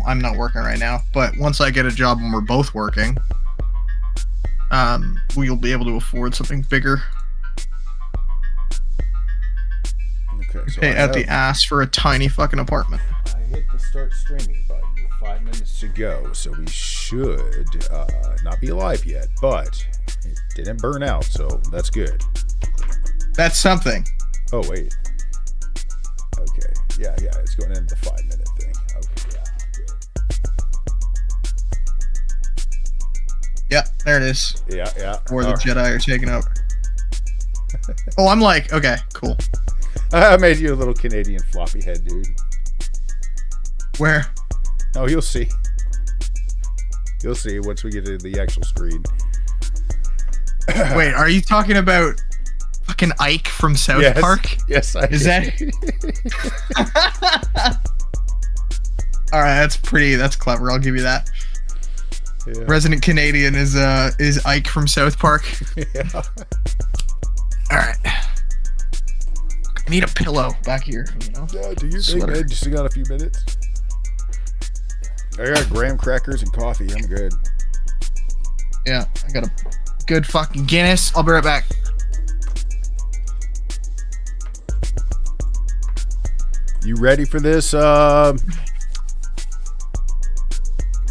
I'm not working right now, but once I get a job and we're both working, we'll be able to afford something bigger. Okay, so pay out the ass for a tiny fucking apartment. I hit the start streaming button with 5 minutes to go, so we should not be live yet, but it didn't burn out, so that's good. That's something. Oh, wait. Okay, yeah, it's going into the 5-minute thing. Okay, yeah, good. Yep, there it is. Yeah. Or the Jedi are taking over. Oh, I'm like, okay, cool. I made you a little Canadian floppy head, dude. Where? Oh, you'll see. You'll see once we get to the actual screen. Wait, are you talking about fucking Ike from South Park? Yes, I is that? All right, that's clever. I'll give you that. Yeah. Resident Canadian is Ike from South Park. Yeah. All right. I need a pillow back here, you know? Yeah, do your thing, man. You still got a few minutes? I got graham crackers and coffee. I'm good. Yeah, I got a good fucking Guinness. I'll be right back. You ready for this?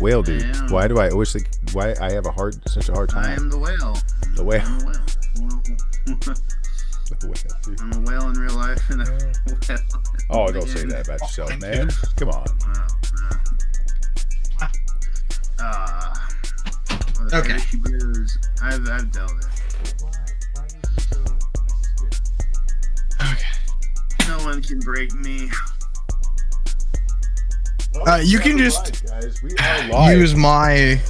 Whale dude. Why do I always think why I have such a hard time? I am the whale. The whale. I'm the whale. I'm a whale in real life and a whale. Oh, don't say that about yourself, man. Come on. Okay. I've dealt it. Okay. No one can break me. You can just guys. We are live. Use my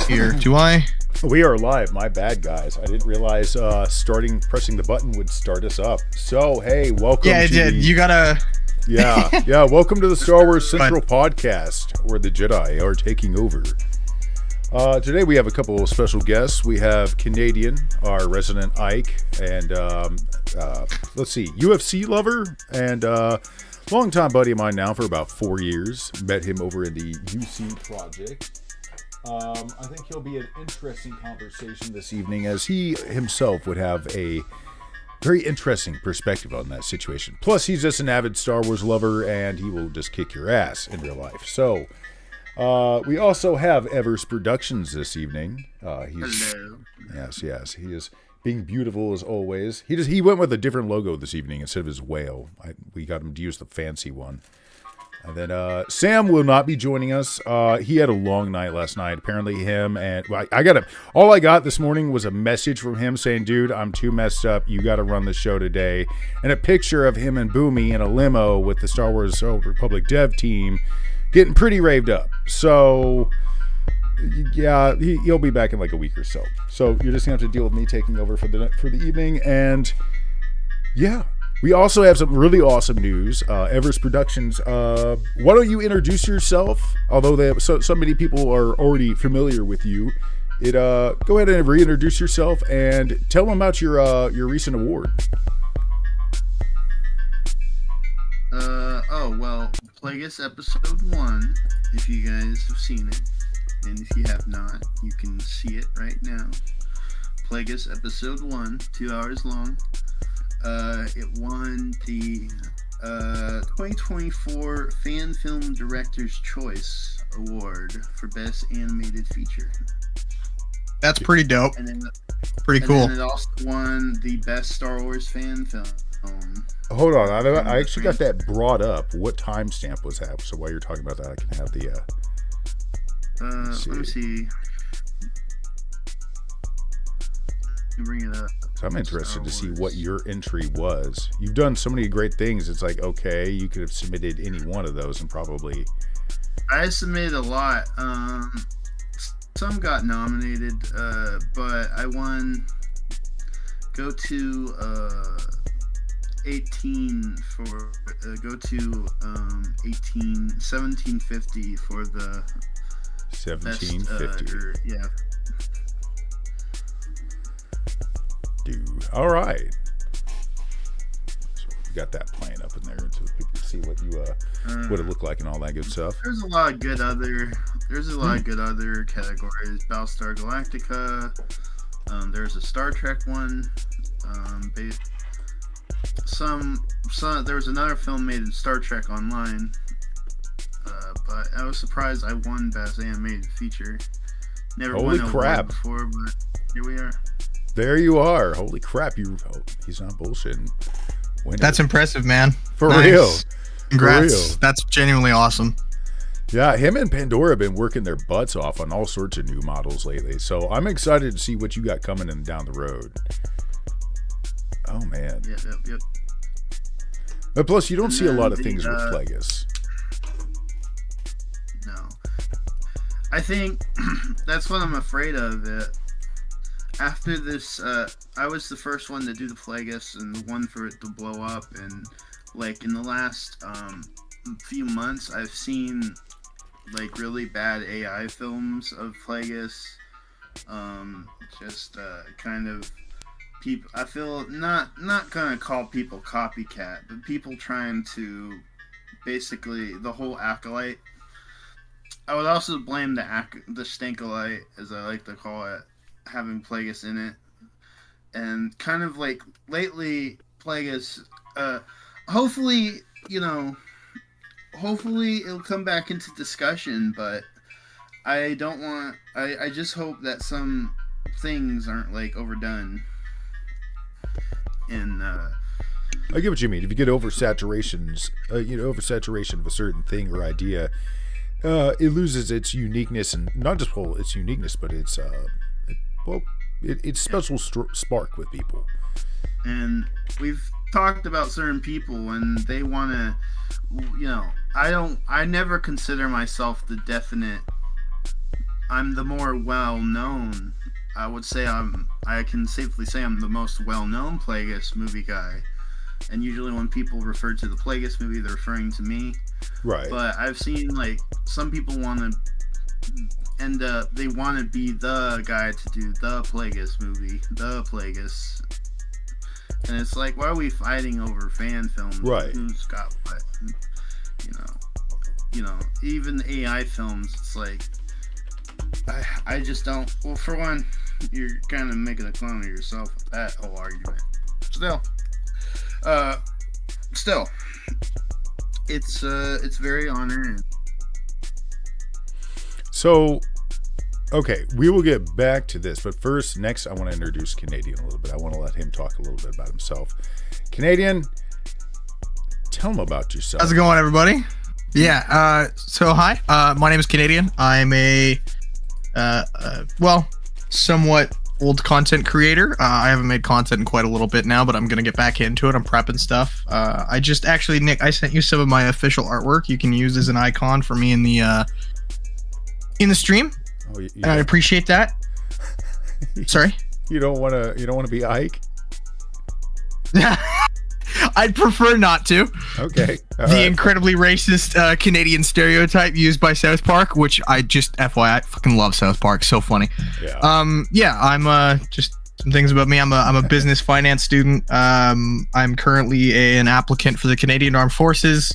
here. Do I? We are live. My bad, guys. I didn't realize pressing the button would start us up. So, hey, welcome. Yeah, it did. You gotta. Yeah. Welcome to the Star Wars Central podcast, where the Jedi are taking over. Today we have a couple of special guests. We have Canadian, our resident Ike, and let's see, UFC lover and longtime buddy of mine now for about 4 years. Met him over in the UC project. I think he'll be an interesting conversation this evening, as he himself would have a very interesting perspective on that situation. Plus, he's just an avid Star Wars lover, and he will just kick your ass in real life. So, we also have Evers Productions this evening. Hello. Yes. He is being beautiful as always. He went with a different logo this evening instead of his whale. We got him to use the fancy one. And then Sam will not be joining us. He had a long night last night. Apparently him and all I got this morning was a message from him saying, dude, I'm too messed up. You got to run the show today. And a picture of him and Boomy in a limo with the Star Wars Old Republic dev team getting pretty raved up. So yeah, he'll be back in like a week or so. So you're just gonna have to deal with me taking over for the evening. And yeah, we also have some really awesome news. Evers Productions. Why don't you introduce yourself? Although so many people are already familiar with you, go ahead and reintroduce yourself and tell them about your recent award. Plagueis episode 1, if you guys have seen it, and if you have not, you can see it right now. Plagueis episode 1, 2 hours long. It won the 2024 Fan Film Director's Choice Award for Best Animated Feature. That's pretty dope. Pretty cool. And it also won the Best Star Wars Fan Film. Hold on, I actually got that brought up. What timestamp was that? So while you're talking about that, I can have the. Let me see. Bring it up. So I'm interested to see what your entry was. You've done so many great things. It's like, okay, you could have submitted any one of those and probably. I submitted a lot. Some got nominated, but I won. Go to 18 for go to 1750 for the 1750. Yeah. Dude, all right. So we got that playing up in there so people can see what you what it looked like and all that good stuff. There's a lot of good other categories. Battlestar Galactica. There's a Star Trek one. There was another film made in Star Trek Online. But I was surprised I won Best Animated Feature. Never Holy won an crap. award before, but here we are. There you are. Holy crap! He's not bullshitting. Winner. That's impressive, man. For Nice. real. Congrats. For real. That's genuinely awesome. Yeah, him and Pandora have been working their butts off on all sorts of new models lately. So I'm excited to see what you got coming in down the road. Oh man. Yep. But plus, you don't And see a lot of then things with Plagueis. No. I think that's what I'm afraid of. After this, I was the first one to do the Plagueis and the one for it to blow up. And like in the last few months, I've seen like really bad AI films of Plagueis. Kind of people. I feel not gonna call people copycat, but people trying to basically the whole acolyte. I would also blame the Stankolite, as I like to call it, having Plagueis in it, and kind of like lately Plagueis. Hopefully it'll come back into discussion, but I don't want. I just hope that some things aren't like overdone. And I get what you mean. If you get oversaturation of a certain thing or idea, it loses its uniqueness, and not just its uniqueness, but its special spark with people. And we've talked about certain people, and they want to. I never consider myself the definite. I'm the more well-known. I would say I can safely say I'm the most well-known Plagueis movie guy. And usually when people refer to the Plagueis movie, they're referring to me. Right. But I've seen like some people want to end up, they want to be the guy to do the Plagueis movie, the Plagueis. And it's like, why are we fighting over fan films? Right. Who's got what? Even the AI films, it's like, I just don't. Well, for one, you're kind of making a clone of yourself with that whole argument. Still, it's very honoring. So, okay, we will get back to this, but first, next, I want to introduce Canadian a little bit. I want to let him talk a little bit about himself. Canadian, tell him about yourself. How's it going, everybody? Yeah. So hi. My name is Canadian. I'm a somewhat old content creator. I haven't made content in quite a little bit now, but I'm gonna get back into it. I'm prepping stuff. Nick, I sent you some of my official artwork. You can use as an icon for me in the stream. Oh, I appreciate that. Sorry. You don't want to be Ike? I'd prefer not to. Okay. The incredibly racist Canadian stereotype used by South Park, which I just FYI I fucking love South Park. So funny. Yeah. I'm just some things about me. I'm a business finance student. I'm currently an applicant for the Canadian Armed Forces.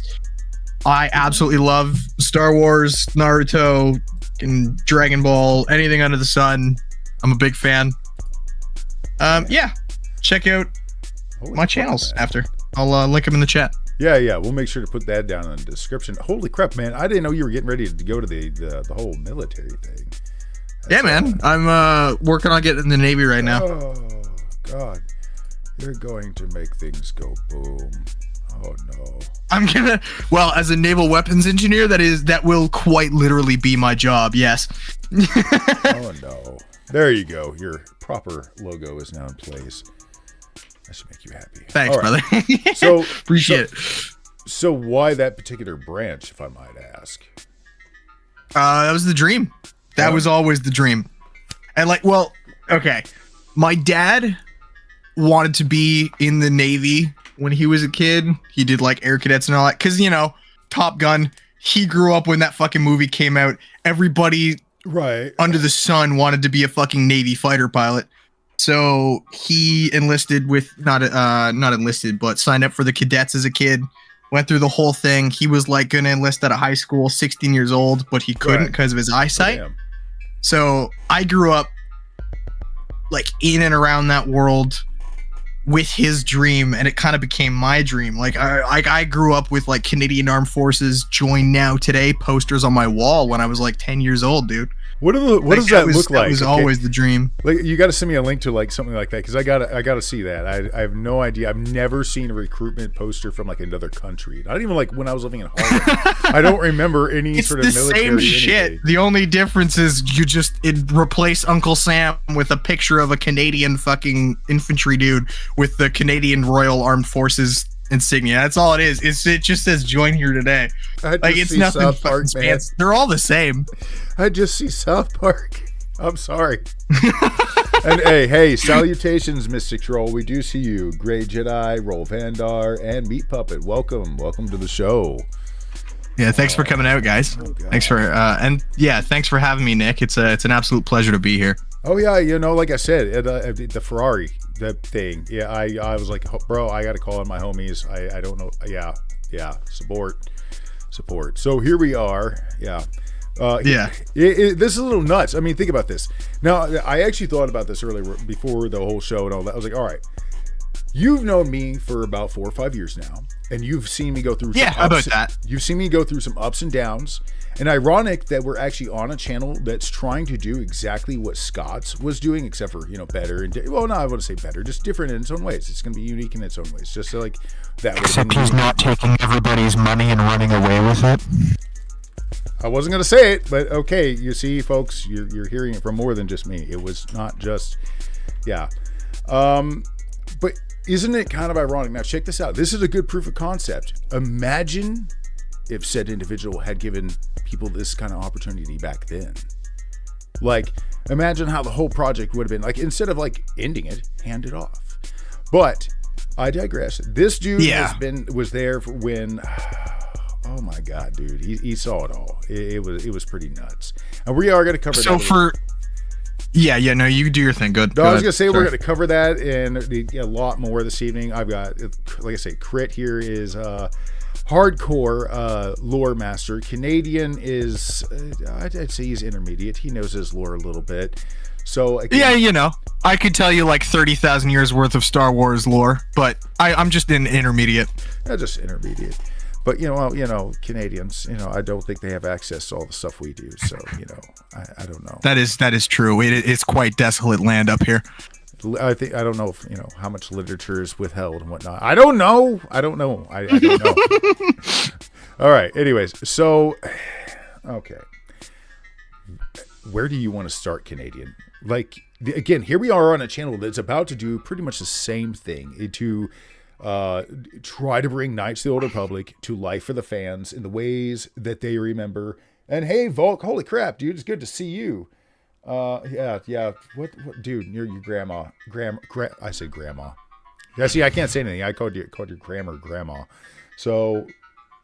I absolutely love Star Wars, Naruto, and Dragon Ball, anything under the sun. I'm a big fan. Yeah. Check out my channels after. I'll link them in the chat. Yeah, we'll make sure to put that down in the description. Holy crap, man! I didn't know you were getting ready to go to the whole military thing. Yeah, man. I'm working on getting in the Navy right now. Oh God, you're going to make things go boom. Oh no. I'm gonna. Well, as a naval weapons engineer, that will quite literally be my job. Yes. Oh no. There you go. Your proper logo is now in place. That should make you happy. Thanks, right. brother. So Appreciate it. So why that particular branch, if I might ask? That was the dream. That was always the dream. And okay. My dad wanted to be in the Navy when he was a kid. He did like air cadets and all that. Cause Top Gun, he grew up when that fucking movie came out. Everybody under the sun wanted to be a fucking Navy fighter pilot. So he enlisted with not enlisted, but signed up for the cadets as a kid Went through the whole thing. He was like going to enlist at a high school, 16 years old, but he couldn't because of his eyesight. Damn. So I grew up like in and around that world with his dream, and it kind of became my dream. Like I grew up with like Canadian Armed Forces Join Now Today posters on my wall when I was like 10 years old, dude. What does that look like? That was always the dream. Like, you got to send me a link to like something like that, because I gotta see that. I have no idea. I've never seen a recruitment poster from like another country. Not even like when I was living in Holland. I don't remember any It's sort of the military. same shit. anything. The only difference is you just replace Uncle Sam with a picture of a Canadian fucking infantry dude with the Canadian Royal Armed Forces insignia. That's all it is. It just says join here today. Like, it's nothing South fucking Park, man. fancy. They're all the same. I just see South Park. I'm sorry. And hey, salutations, Mystic Troll. We do see you. Grey Jedi, Roll Vandar, and Meat Puppet. Welcome to the show. Yeah, thanks for coming out, guys. Thanks for thanks for having me, Nick. It's an absolute pleasure to be here. Oh yeah, like I said, the Ferrari, that thing. Yeah, I was like, bro, I got to call on my homies. I don't know. Yeah, support. So here we are. Yeah. This is a little nuts. I mean, think about this. Now, I actually thought about this earlier before the whole show and all that. I was like, all right, you've known me for about 4 or 5 years now, and you've seen me go through You've seen me go through some ups and downs. And ironic that we're actually on a channel that's trying to do exactly what Scott's was doing, except for, better. I want to say better, just different in its own ways. It's going to be unique in its own ways. Just like that. Except he's not taking everybody's money and running away with it. I wasn't going to say it, but okay. You see, folks, you're hearing it from more than just me. It was not just, yeah. But isn't it kind of ironic? Now, check this out. This is a good proof of concept. Imagine if said individual had given people this kind of opportunity back then. Like, imagine how the whole project would have been. Like, instead of like ending it, hand it off. But I digress. This dude was there for when. Oh my God, dude, he saw it all. It was pretty nuts. And we are going to cover that. No, you do your thing. Good. No, I was going to say, we're going to cover that and a lot more this evening. I've got, like I say, Crit here is hardcore lore master. Canadian is, I'd say he's intermediate. He knows his lore a little bit. So again, I could tell you like 30,000 years worth of Star Wars lore, but I'm just an intermediate. Just intermediate. But Canadians, I don't think they have access to all the stuff we do. So I don't know. That is true. It's quite desolate land up here. I don't know if how much literature is withheld and whatnot. I don't know. I don't know. All right. Anyways, so okay. Where do you want to start, Canadian? Like, again, here we are on a channel that's about to do pretty much the same thing to try to bring Knights of the Old Republic to life for the fans in the ways that they remember. And hey, Volk, holy crap, dude, it's good to see you. Yeah. What, dude? You're your grandma. I said grandma. Yeah, see, I can't say anything. I called your grandma. So,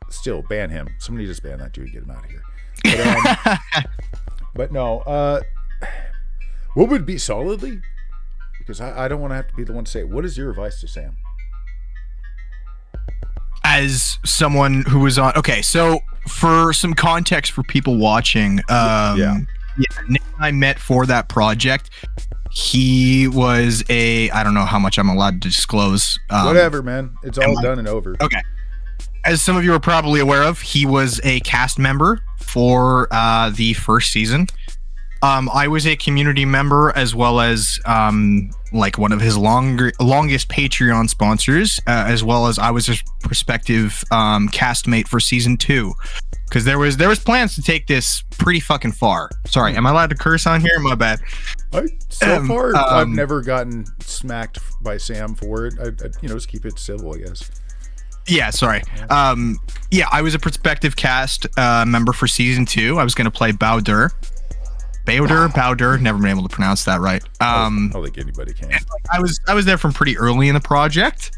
still ban him. Somebody just ban that dude. Get him out of here. But no. What would be solidly? Because I don't want to have to be the one to say it. What is your advice to Sam? As someone who was on, okay, so for some context for people watching, Nick and I met for that project. He was I don't know how much I'm allowed to disclose. Whatever, man. It's all done and over. Okay. As some of you are probably aware of, he was a cast member for the first season. I was a community member as well as like one of his longest Patreon sponsors, as well as I was his prospective castmate for season 2. Because there was plans to take this pretty fucking far. Sorry, am I allowed to curse on here? My bad. So far, I've never gotten smacked by Sam for it. I just keep it civil, I guess. Yeah, sorry. I was a prospective cast member for season 2. I was going to play Bowder, never been able to pronounce that right. I don't think anybody can. I was there from pretty early in the project.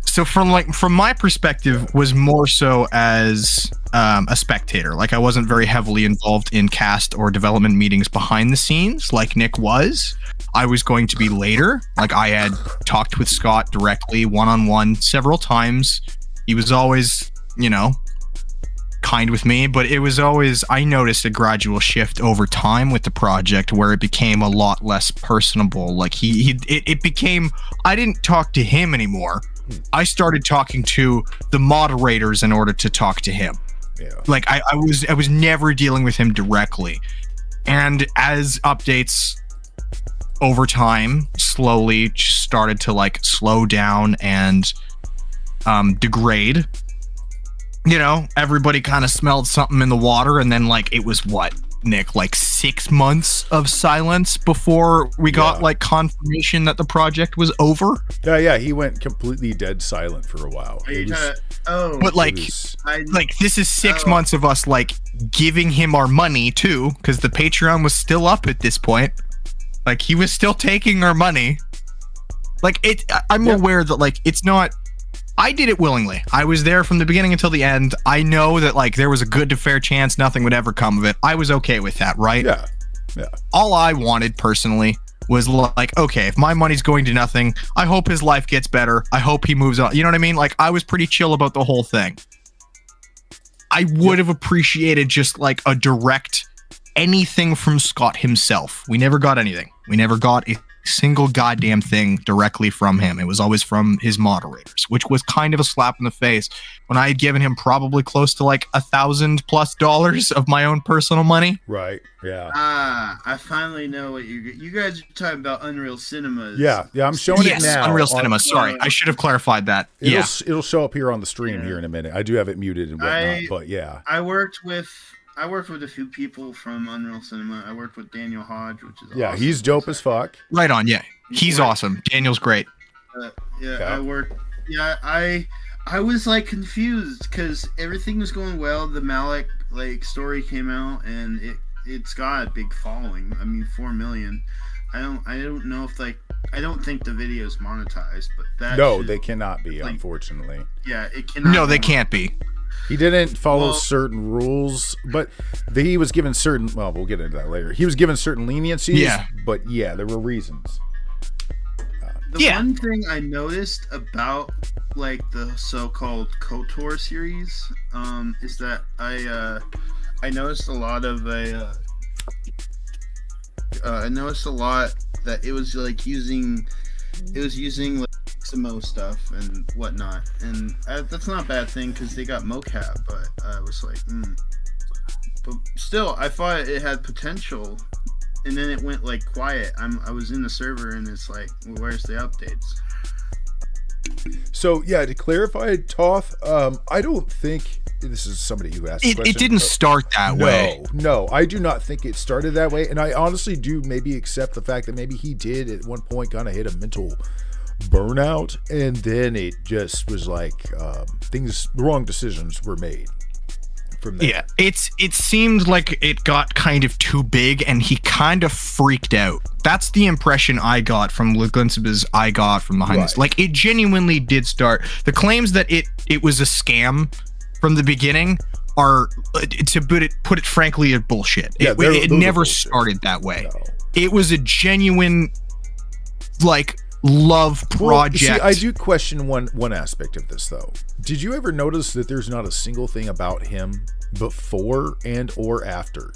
So from my perspective was more so as a spectator. Like, I wasn't very heavily involved in cast or development meetings behind the scenes like Nick was. I was going to be later. Like, I had talked with Scott directly one-on-one several times He was always, kind with me, but it was always, I noticed a gradual shift over time with the project where it became a lot less personable. Like it became, I didn't talk to him anymore. I started talking to the moderators in order to talk to him. Yeah. Like I was never dealing with him directly. And as updates over time slowly started to like slow down and degrade, everybody kind of smelled something in the water. And then like it was what, Nick, like 6 months of silence before we got like confirmation that the project was over. Yeah, he went completely dead silent for a while. But like this is 6 months of us like giving him our money too, because the Patreon was still up at this point. Like he was still taking our money. Like I'm aware that like it's not. I did it willingly. I was there from the beginning until the end. I know that like there was a good to fair chance nothing would ever come of it. I was okay with that, right? Yeah. All I wanted personally was like, okay, if my money's going to nothing, I hope his life gets better. I hope he moves on. You know what I mean? Like I was pretty chill about the whole thing. I would have appreciated just like a direct anything from Scott himself. We never got anything. We never got a single goddamn thing directly from him. It was always from his moderators, which was kind of a slap in the face when I had given him probably close to like $1,000+ of my own personal money. Right. Yeah. I finally know what you guys are talking about. Unreal Cinemas. Yeah. I'm showing it now. Unreal Cinema. Sorry, I should have clarified that. It'll show up here on the stream here in a minute. I do have it muted and whatnot, but yeah. I worked with a few people from Unreal Cinema. I worked with Daniel Hodge, which is awesome. He's dope as fuck. Right on, yeah. He's awesome. Daniel's great. I worked. Yeah, I was like confused because everything was going well. The Malik like story came out and it's got a big following. I mean, 4 million. I don't know if like I don't think the video's monetized, but they cannot be, unfortunately. Yeah, it cannot. No, they can't be. He didn't follow certain rules, but he was given certain. Well, we'll get into that later. He was given certain leniencies. Yeah, but there were reasons. The one thing I noticed about like the so-called KOTOR series, is that I noticed a lot that it was like using like Xmo stuff and whatnot, and that's not a bad thing because they got mocap, but I was like, but still I thought it had potential, and then it went like quiet. I was in the server and it's like, well, where's the updates? So to clarify, Toth, I don't think this is somebody who asked. It didn't start that way. No, I do not think it started that way, and I honestly do maybe accept the fact that maybe he did at one point kind of hit a mental burnout, and then it just was like the wrong decisions were made from there. Yeah, it seemed like it got kind of too big, and he kind of freaked out. That's the impression I got from glimpses I got from behind this. Like, it genuinely did start. The claims that it was a scam from the beginning are, to put it frankly, a bullshit. It never started that way. No. It was a genuine, like, love project. See, I do question one aspect of this, though. Did you ever notice that there's not a single thing about him before and or after?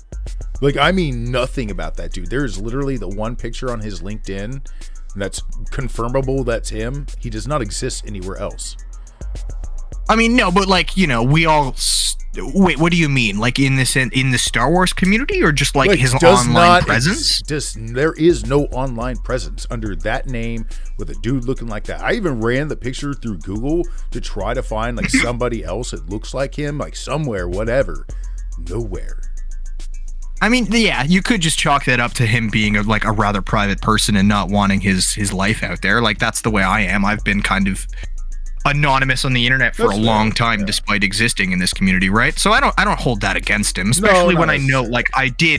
Like, I mean nothing about that dude. There is literally the one picture on his LinkedIn that's confirmable that's him. He does not exist anywhere else. I mean, no, but like, we all... Wait, what do you mean? Like in the Star Wars community, or just like his online presence? There is no online presence under that name with a dude looking like that. I even ran the picture through Google to try to find like somebody else that looks like him, like somewhere, whatever. Nowhere. I mean, yeah, you could just chalk that up to him being a rather private person and not wanting his life out there. Like, that's the way I am. I've been kind of anonymous on the internet for a long time, despite existing in this community, right? So I don't hold that against him, especially when I know, like,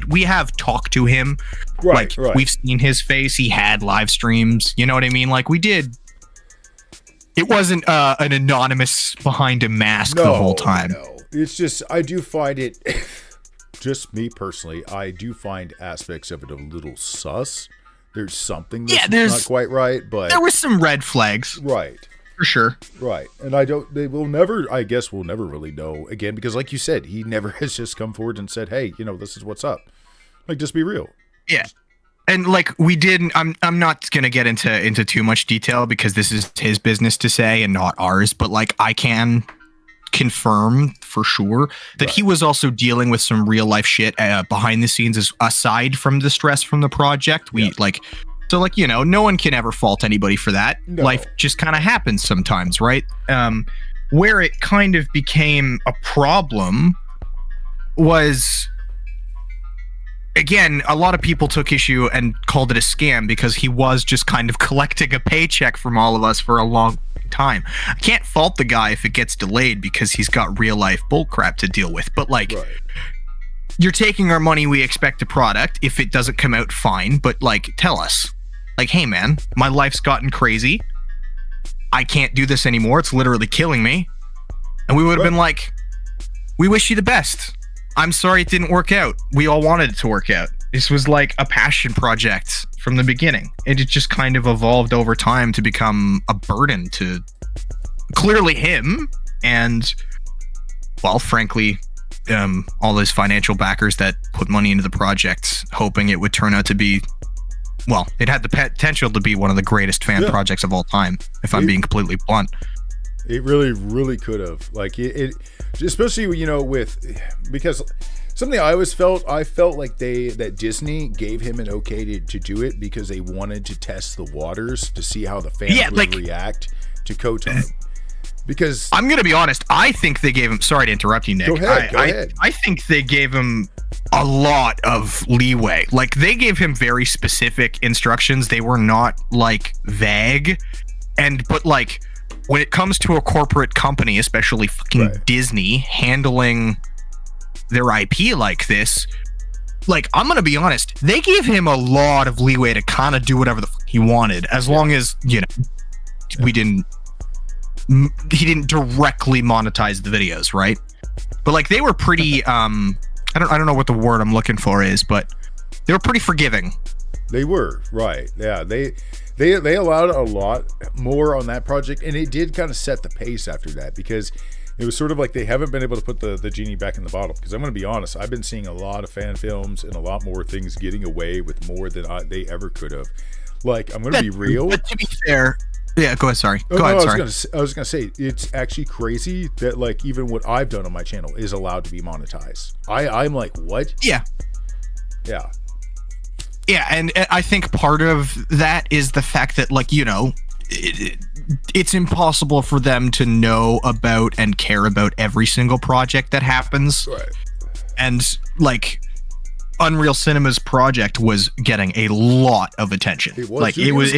we have talked to him, right. We've seen his face. He had live streams, you know what I mean? Like, we did. It wasn't an anonymous behind a mask the whole time. No, it's just, I do find it, just me personally, I do find aspects of it a little sus. There's something that's not quite right, but there was some red flags. Right. For sure. Right. And I guess we'll never really know again, because like you said, he never has just come forward and said, hey, this is what's up. Like, just be real. Yeah. And like we didn't, I'm not going to get into too much detail because this is his business to say and not ours, but like I can confirm for sure that he was also dealing with some real life shit behind the scenes aside from the stress from the project. No one can ever fault anybody for that. No. Life just kind of happens sometimes, right? Where it kind of became a problem was, again, a lot of people took issue and called it a scam because he was just kind of collecting a paycheck from all of us for a long time. I can't fault the guy if it gets delayed because he's got real life bullcrap to deal with. But like, you're taking our money, we expect a product. If it doesn't come out, fine. But like, tell us. Like, hey man, my life's gotten crazy. I can't do this anymore. It's literally killing me. And we would have been like, we wish you the best. I'm sorry it didn't work out. We all wanted it to work out. This was like a passion project from the beginning. And it just kind of evolved over time to become a burden to clearly him and, well, frankly, all those financial backers that put money into the project, hoping it would turn out to be, well, it had the potential to be one of the greatest fan projects of all time, if I'm being completely blunt. It really, really could have. Like, it especially, because something I always felt like that Disney gave him an okay to do it because they wanted to test the waters to see how the fans would react to Kotan. Because I'm going to be honest, I think they gave him, sorry to interrupt you, Nick. Go ahead. I think they gave him a lot of leeway. Like, they gave him very specific instructions. They were not like vague. But like, when it comes to a corporate company, especially fucking Disney, handling their IP like this, like, I'm going to be honest, they gave him a lot of leeway to kind of do whatever the fuck he wanted, as long as, he didn't directly monetize the videos, right? But like, they were pretty I don't know what the word I'm looking for is, but they were pretty forgiving. They were, right. Yeah, they allowed a lot more on that project, and it did kind of set the pace after that, because it was sort of like they haven't been able to put the genie back in the bottle. Because I'm going to be honest, I've been seeing a lot of fan films and a lot more things getting away with more than they ever could have. Like, I'm going to be real. But to be fair, yeah, go ahead. Sorry. I was gonna say it's actually crazy that like even what I've done on my channel is allowed to be monetized. I'm like, what? Yeah. Yeah, and I think part of that is the fact that, like, it's impossible for them to know about and care about every single project that happens. Right. And like, Unreal Cinema's project was getting a lot of attention. It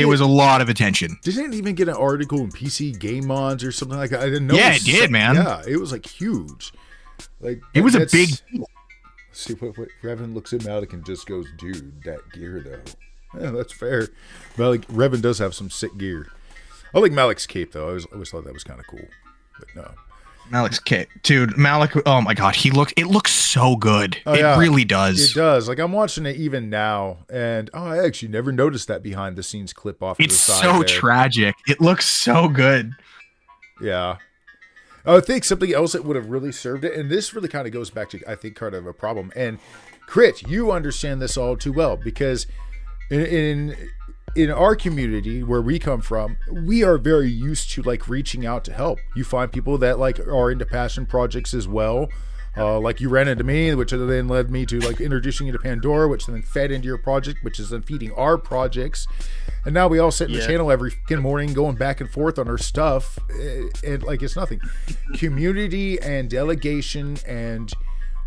was a lot of attention. Didn't it even get an article in PC Game Mods or something like that? I didn't know. Yeah, it did, man. Yeah, it was like huge. Like, it was a big deal. See what Revan looks at Malik and just goes, dude, that gear though. Yeah, that's fair. Revan does have some sick gear. I like Malik's cape though. I always thought that was kind of cool. But no. Malik's cape. Dude, Malik, oh my god, it looks so good. It really does. It does. Like, I'm watching it even now, and I actually never noticed that behind the scenes clip off to the side. It's so tragic. It looks so good. Yeah. I think something else that would have really served it, and this really kind of goes back to, I think, kind of a problem. And Crit, you understand this all too well, because in our community where we come from, we are very used to like reaching out to help. You find people that like are into passion projects as well. Like you ran into me, which then led me to like introducing you to Pandora, which then fed into your project, which is then feeding our projects. And now we all sit in the channel every morning going back and forth on our stuff. And like, it's nothing. Community and delegation and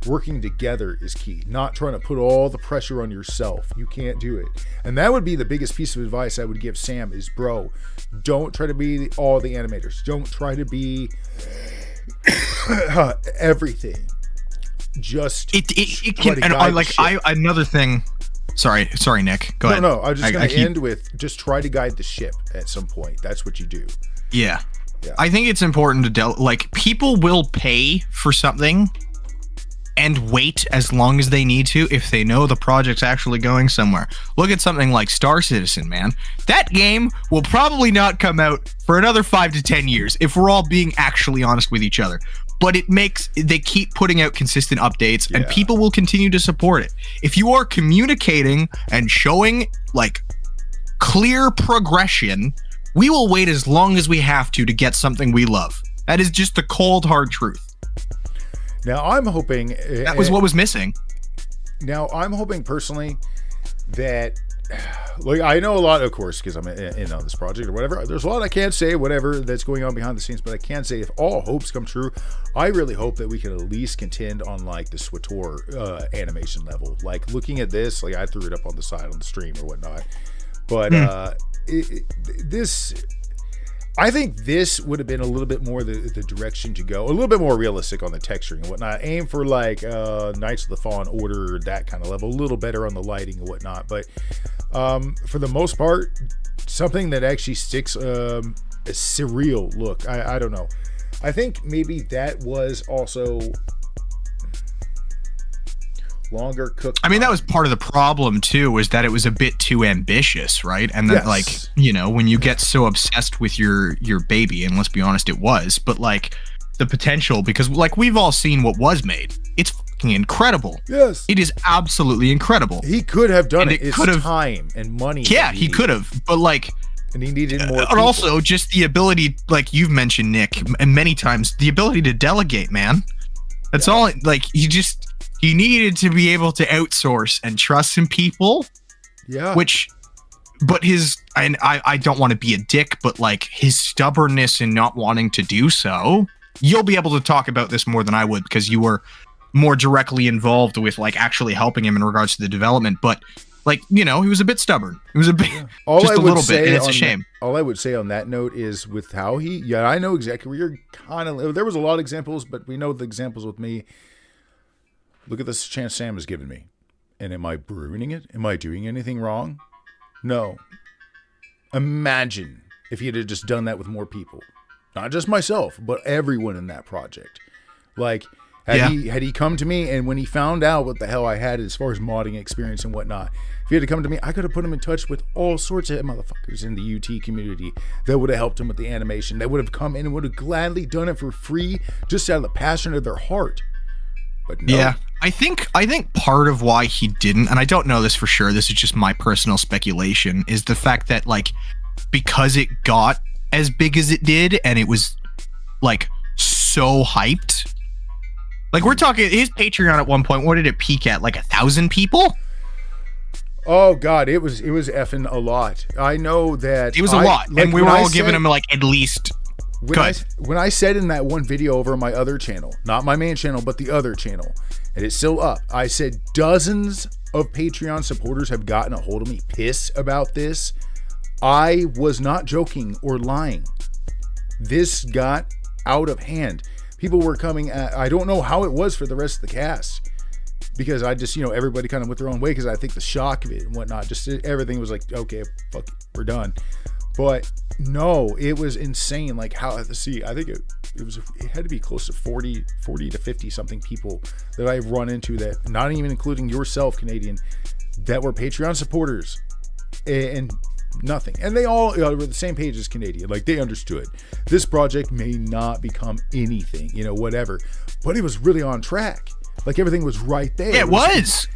working together is key. Not trying to put all the pressure on yourself. You can't do it. And that would be the biggest piece of advice I would give Sam is, bro, don't try to be all the animators. Don't try to be everything. Just it can, and another thing. Sorry, Nick. Go ahead. No, I was just going to end with just try to guide the ship at some point. That's what you do. Yeah. I think it's important to like, people will pay for something and wait as long as they need to if they know the project's actually going somewhere. Look at something like Star Citizen, man. That game will probably not come out for another 5 to 10 years if we're all being actually honest with each other. But they keep putting out consistent updates, and people will continue to support it. If you are communicating and showing like clear progression, we will wait as long as we have to get something we love. That is just the cold, hard truth. Now, I'm hoping... that was what was missing. Now, I'm hoping personally that... Like, I know a lot, of course, because I'm in on this project or whatever. There's a lot I can't say, whatever, that's going on behind the scenes, but I can say if all hopes come true, I really hope that we can at least contend on, like, the SWTOR animation level. Like, looking at this, like, I threw it up on the side on the stream or whatnot. But I think this would have been a little bit more the direction to go. A little bit more realistic on the texturing and whatnot. Aim for like Knights of the Fallen Order, that kind of level. A little better on the lighting and whatnot. But for the most part, something that actually sticks a surreal look. I don't know. I think maybe that was also... longer cooked. I mean, that was part of the problem too, was that it was a bit too ambitious, right? And then, like, you know, when you get so obsessed with your baby, and let's be honest, it was, but like the potential, because like we've all seen what was made, it's fucking incredible. Yes, it is absolutely incredible. He could have done it. It's time and money. Yeah, he could have, but like. And he needed more. And also just the ability, like you've mentioned, Nick, and many times, the ability to delegate, man. That's all. Like he needed to be able to outsource and trust some people. Yeah. But I don't want to be a dick, but like his stubbornness in not wanting to do so, you'll be able to talk about this more than I would because you were more directly involved with like actually helping him in regards to the development. But like, you know, he was a bit stubborn. He was a bit, just a little bit, and it's a shame. All I would say on that note is with how I know exactly where you're kind of, there was a lot of examples, but we know the examples with me. Look at this chance Sam has given me. And am I ruining it? Am I doing anything wrong? No. Imagine if he had just done that with more people. Not just myself, but everyone in that project. Like, had he come to me, and when he found out what the hell I had as far as modding experience and whatnot, if he had to come to me, I could have put him in touch with all sorts of motherfuckers in the UT community that would have helped him with the animation, that would have come in and would have gladly done it for free, just out of the passion of their heart. But no. Yeah, I think part of why he didn't, and I don't know this for sure, this is just my personal speculation, is the fact that like because it got as big as it did and it was like so hyped. Like we're talking his Patreon at one point, what did it peak at? Like 1,000 people? Oh God, it was effing a lot. I know that it was a lot, like, and we were all giving him like at least. When I said in that one video over my other channel, not my main channel, but the other channel, and it's still up, I said dozens of Patreon supporters have gotten a hold of me pissed about this. I was not joking or lying. This got out of hand. People were coming at, I don't know how it was for the rest of the cast, because I just, everybody kind of went their own way, because I think the shock of it and whatnot, just everything was like, okay, fuck it, we're done. But no, it was insane. Like how, see, I think it had to be close to 40 to 50 something people that I've run into, that not even including yourself, Canadian, that were Patreon supporters and nothing. And they all were the same page as Canadian. Like they understood this project may not become anything, whatever, but it was really on track. Like everything was right there. Yeah, it was.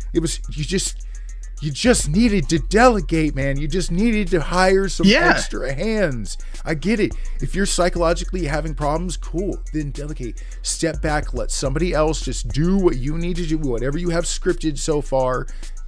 You just needed to delegate, man. You just needed to hire some extra hands. I get it. If you're psychologically having problems, cool. Then delegate. Step back. Let somebody else just do what you need to do. Whatever you have scripted so far,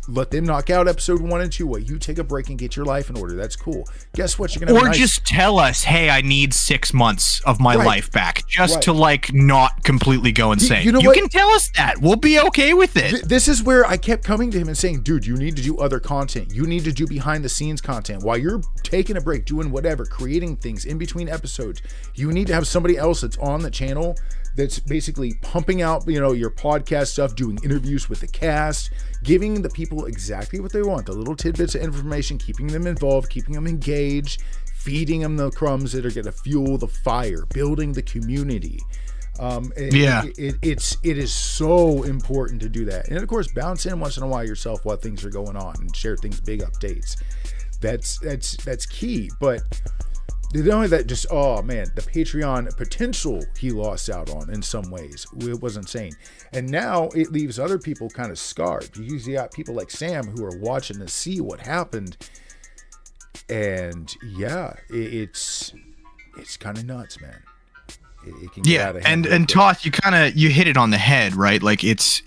let them knock out episode 1 and 2 while you take a break and get your life in order. That's cool. Guess what? You're gonna just tell us, hey, I need 6 months of my life back, just to like not completely go insane. You can tell us that. We'll be okay with it. This is where I kept coming to him and saying, dude, you need to do other content. You need to do behind the scenes content while you're taking a break, doing whatever, creating things in between episodes. You need to have somebody else that's on the channel that's basically pumping out, your podcast stuff, doing interviews with the cast, giving the people exactly what they want, the little tidbits of information, keeping them involved, keeping them engaged, feeding them the crumbs that are going to fuel the fire, building the community. It is so important to do that, and of course, bounce in once in a while yourself while things are going on, and share things, big updates. That's key. But not only that, just the Patreon potential he lost out on in some ways. It was insane, and now it leaves other people kind of scarred. You got people like Sam who are watching to see what happened, and it's kind of nuts, man. It can get out of hand and Toth, you hit it on the head, right? Like it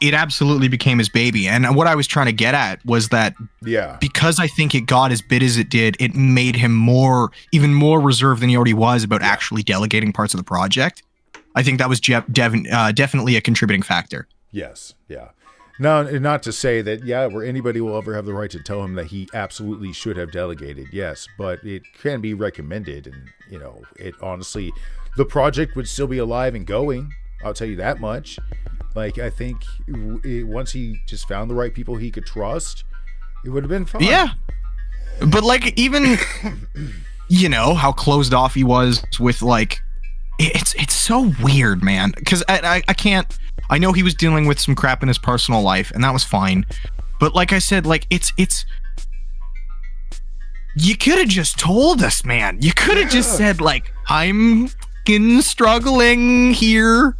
absolutely became his baby. And what I was trying to get at was that because I think it got as big as it did, it made him even more reserved than he already was about actually delegating parts of the project. I think that was definitely a contributing factor. Yes, yeah. Now, not to say that, where anybody will ever have the right to tell him that he absolutely should have delegated, yes, but it can be recommended, and, it honestly, the project would still be alive and going, I'll tell you that much. Like, I think once he just found the right people he could trust, it would have been fine. Yeah. But, like, even, how closed off he was with, like, it's so weird, man. Because I can't, I know he was dealing with some crap in his personal life, and that was fine. But like I said, like, it's you could have just told us, man. You could have just said, like, I'm struggling here.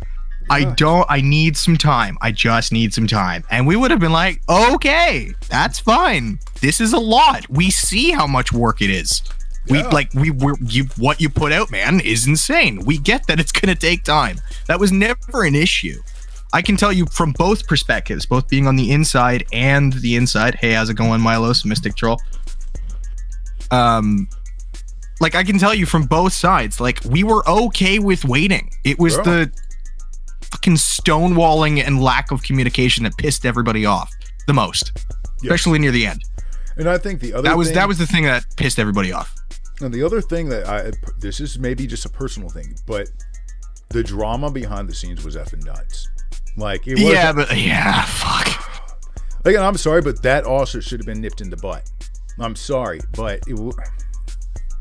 I need some time. I just need some time. And we would have been like, okay, that's fine. This is a lot. We see how much work it is. What you put out, man, is insane. We get that it's going to take time. That was never an issue. I can tell you from both perspectives, both being on the inside and the inside. Hey, how's it going, Milos, Mystic Troll? Like, I can tell you from both sides, like, we were okay with waiting. It was the fucking stonewalling and lack of communication that pissed everybody off the most, especially near the end. And I think the other that was the thing that pissed everybody off. And the other thing that this is maybe just a personal thing, but the drama behind the scenes was effing nuts. Like, it was. Fuck. Like, and I'm sorry, but that also should have been nipped in the butt. I'm sorry, but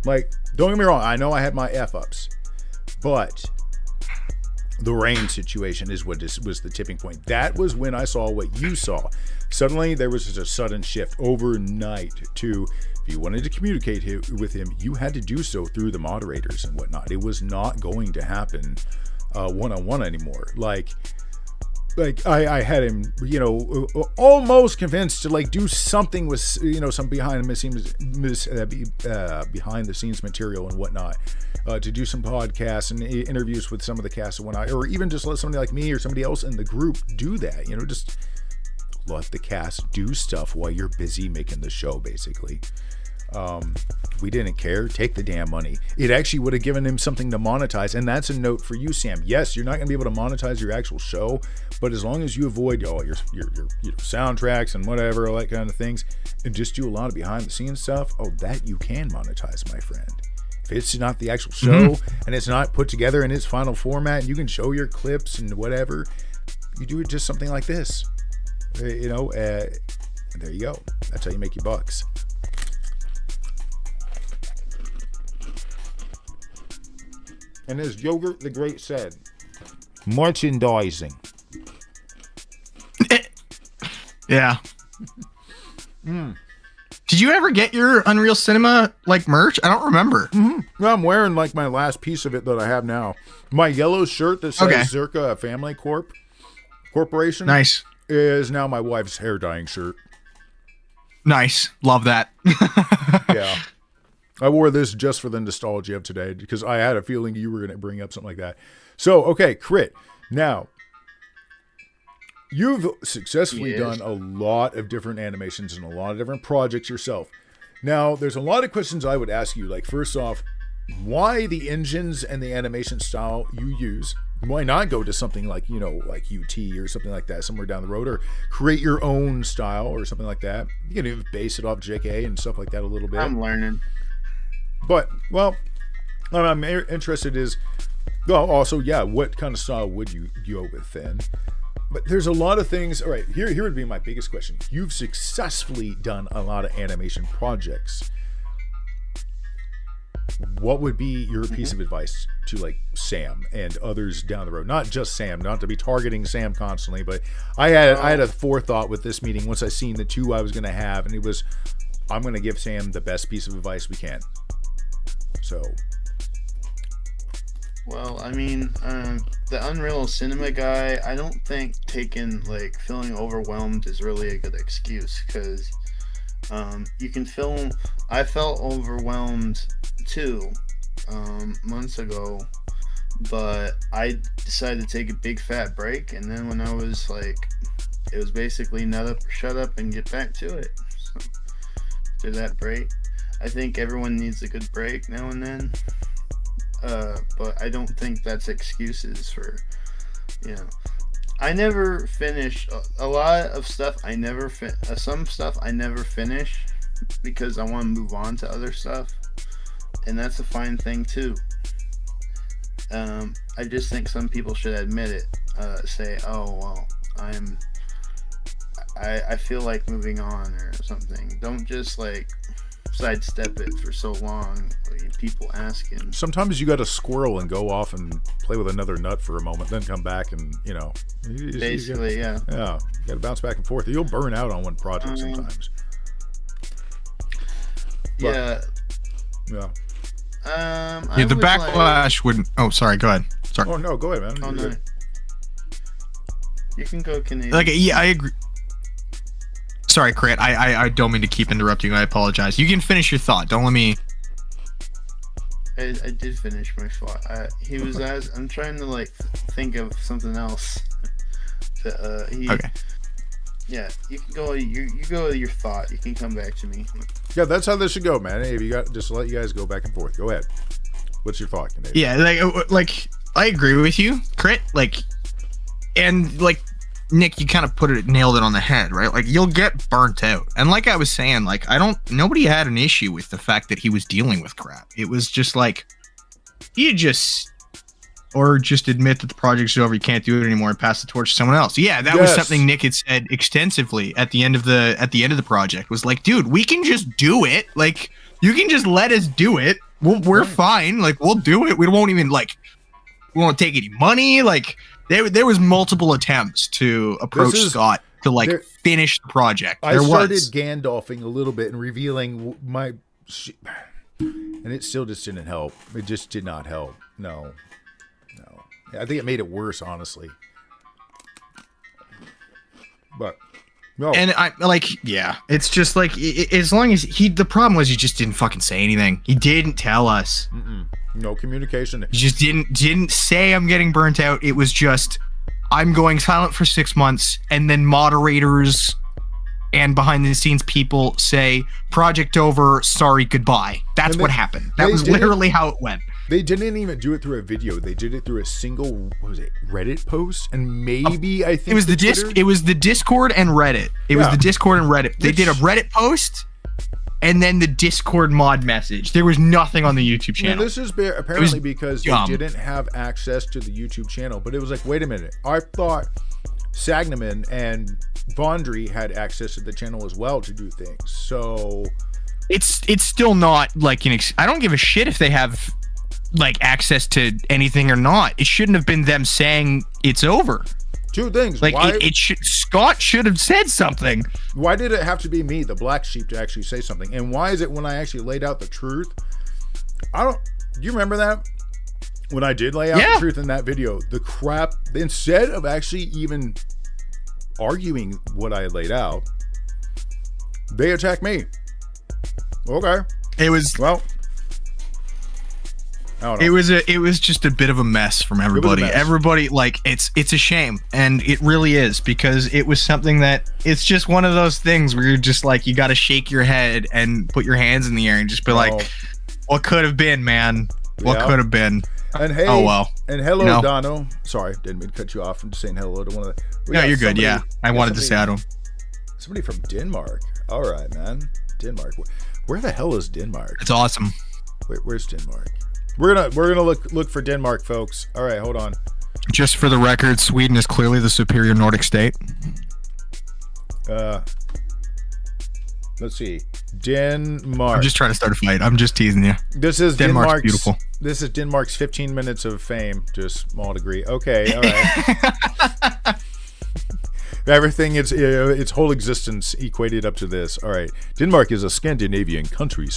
like, don't get me wrong. I know I had my F-ups, but the rain situation is what was the tipping point. That was when I saw what you saw. Suddenly, there was just a sudden shift overnight to, if you wanted to communicate with him, you had to do so through the moderators and whatnot. It was not going to happen one-on-one anymore. Like I had him, almost convinced to, like, do something with, some behind the scenes material and whatnot, to do some podcasts and interviews with some of the cast and whatnot, or even just let somebody like me or somebody else in the group do that. Just let the cast do stuff while you're busy making the show, basically. We didn't care. Take the damn money. It actually would have given him something to monetize, and that's a note for you, Sam. Yes, you're not going to be able to monetize your actual show, but as long as you avoid your soundtracks and whatever, all that kind of things, and just do a lot of behind the scenes stuff, that you can monetize, my friend. If it's not the actual show and it's not put together in its final format, and you can show your clips and whatever, you do it just something like this. And there you go. That's how you make your bucks. And as Yogurt the Great said, merchandising. Yeah. Did you ever get your Unreal Cinema, like, merch? I don't remember. Mm-hmm. Well, I'm wearing, like, my last piece of it that I have now. My yellow shirt that says Zirka Family Corporation. Nice. Is now my wife's hair dyeing shirt. Nice. Love that. Yeah. I wore this just for the nostalgia of today because I had a feeling you were going to bring up something like that. So, okay, Crit. Now, you've successfully done a lot of different animations and a lot of different projects yourself. Now, there's a lot of questions I would ask you. Like, first off, why the engines and the animation style you use? Why not go to something like, like UT or something like that somewhere down the road, or create your own style or something like that? You can even base it off JK and stuff like that a little bit. I'm learning. But, well, what I'm interested is, also, what kind of style would you go with then? But there's a lot of things. All right, here would be my biggest question. You've successfully done a lot of animation projects. what would be your piece of advice to like Sam and others down the road? Not just Sam, not to be targeting Sam constantly, but I had a forethought with this meeting once I seen the two I was going to have, and it was, I'm going to give Sam the best piece of advice we can. So. Well, I mean, the Unreal Cinema guy, I don't think feeling overwhelmed is really a good excuse, because you can film. I felt overwhelmed too months ago, but I decided to take a big fat break, and then when I was like, it was basically shut up and get back to it. So, to that break, I think everyone needs a good break now and then. But I don't think that's excuses for, I never finish a lot of stuff. Some stuff I never finish because I want to move on to other stuff, and that's a fine thing too. I just think some people should admit it. Say, oh well, I feel like moving on or something. Don't just like sidestep it for so long. People asking. Sometimes you got to squirrel and go off and play with another nut for a moment, then come back and basically, yeah. You got to bounce back and forth. You'll burn out on one project sometimes. Yeah. Yeah. The backlash wouldn't. Oh, sorry. Go ahead. Sorry. Oh no, go ahead, man. Oh no. You can go Canadian. I agree. Sorry, Crit. I don't mean to keep interrupting you. I apologize. You can finish your thought. Don't let me. I did finish my thought. I'm trying to think of something else. Okay. Yeah, you can go. You go with your thought. You can come back to me. Yeah, that's how this should go, man. If you got, just let you guys go back and forth. Go ahead. What's your thought, Canadian? Yeah, like I agree with you, Crit. And Nick, you kind of nailed it on the head, right? Like, you'll get burnt out. And like I was saying, nobody had an issue with the fact that he was dealing with crap. It was just just admit that the project's over, you can't do it anymore, and pass the torch to someone else. Yeah, that was something Nick had said extensively at the end of the project. Was like, dude, we can just do it. Like, you can just let us do it. We're fine. Like, we'll do it. We won't even we won't take any money. Like, there was multiple attempts to approach Scott to finish the project. I started Gandalfing a little bit and revealing and it still just didn't help. It just did not help. No. I think it made it worse, honestly. But no. And it's just as long as the problem was he just didn't fucking say anything. He didn't tell us. No communication. He just didn't say I'm getting burnt out. It was just I'm going silent for 6 months, and then moderators and behind the scenes people say project over, sorry, goodbye. That's what happened. That was literally how it went. They didn't even do it through a video. They did it through a single, Reddit post, and maybe I think it was the Discord and Reddit. It was the Discord and Reddit. They did a Reddit post and then the Discord mod message. There was nothing on the YouTube channel. Now, this is apparently because they didn't have access to the YouTube channel. But it was like, wait a minute. I thought Sagnaman and Vondry had access to the channel as well to do things. So it's still not I don't give a shit if they have access to anything or not. It shouldn't have been them saying it's over. Two things. Scott should have said something. Why did it have to be me, the black sheep, to actually say something? And why is it when I actually laid out the truth? Do you remember that? When I did lay out the truth in that video, the crap, instead of actually even arguing what I had laid out, they attacked me. Okay. It was It was just a bit of a mess from everybody. Everybody, it's a shame, and it really is, because it was something that it's just one of those things where you're just you got to shake your head and put your hands in the air and just be what could have been, man? What could have been? And hey, oh well. And hello, Dono. Sorry, didn't mean to cut you off. I'm just saying hello to one of the. No, you're good. Yeah, I wanted to say hi to him. Somebody from Denmark. All right, man. Denmark. Where the hell is Denmark? It's awesome. Where's Denmark? We're gonna look for Denmark, folks. All right, hold on. Just for the record, Sweden is clearly the superior Nordic state. Let's see. Denmark. I'm just trying to start a fight. I'm just teasing you. This is Denmark's beautiful. This is Denmark's 15 minutes of fame to a small degree. Okay, all right. Everything, its whole existence equated up to this. All right. Denmark is a Scandinavian country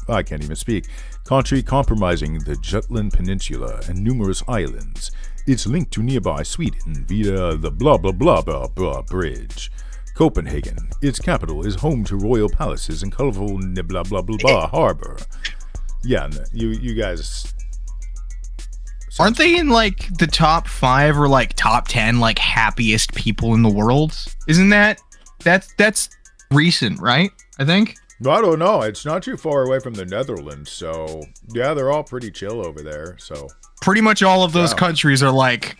I can't even speak. Country comprising the Jutland Peninsula and numerous islands. It's linked to nearby Sweden via the blah blah blah blah blah bridge. Copenhagen, its capital, is home to royal palaces and colorful blah blah blah blah harbor. Yeah, you guys. Aren't they in like the top 5 or like top 10 like happiest people in the world? Isn't that's recent, right? I think. I don't know. It's not too far away from the Netherlands, so yeah, they're all pretty chill over there. So pretty much all of those countries are like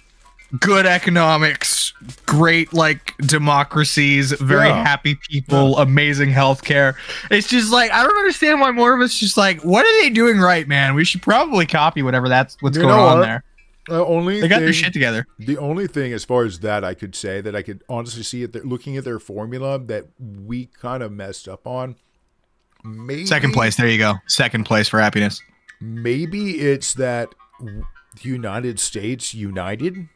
good economics, great like democracies, very happy people, amazing healthcare. It's just like I don't understand why more of us just like, what are they doing right, man? We should probably copy what's going on there. They got their shit together. The only thing, as far as that, I could say that I could honestly see it looking at their formula that we kind of messed up on. Maybe second place. There you go. Second place for happiness. Maybe it's that the United States united.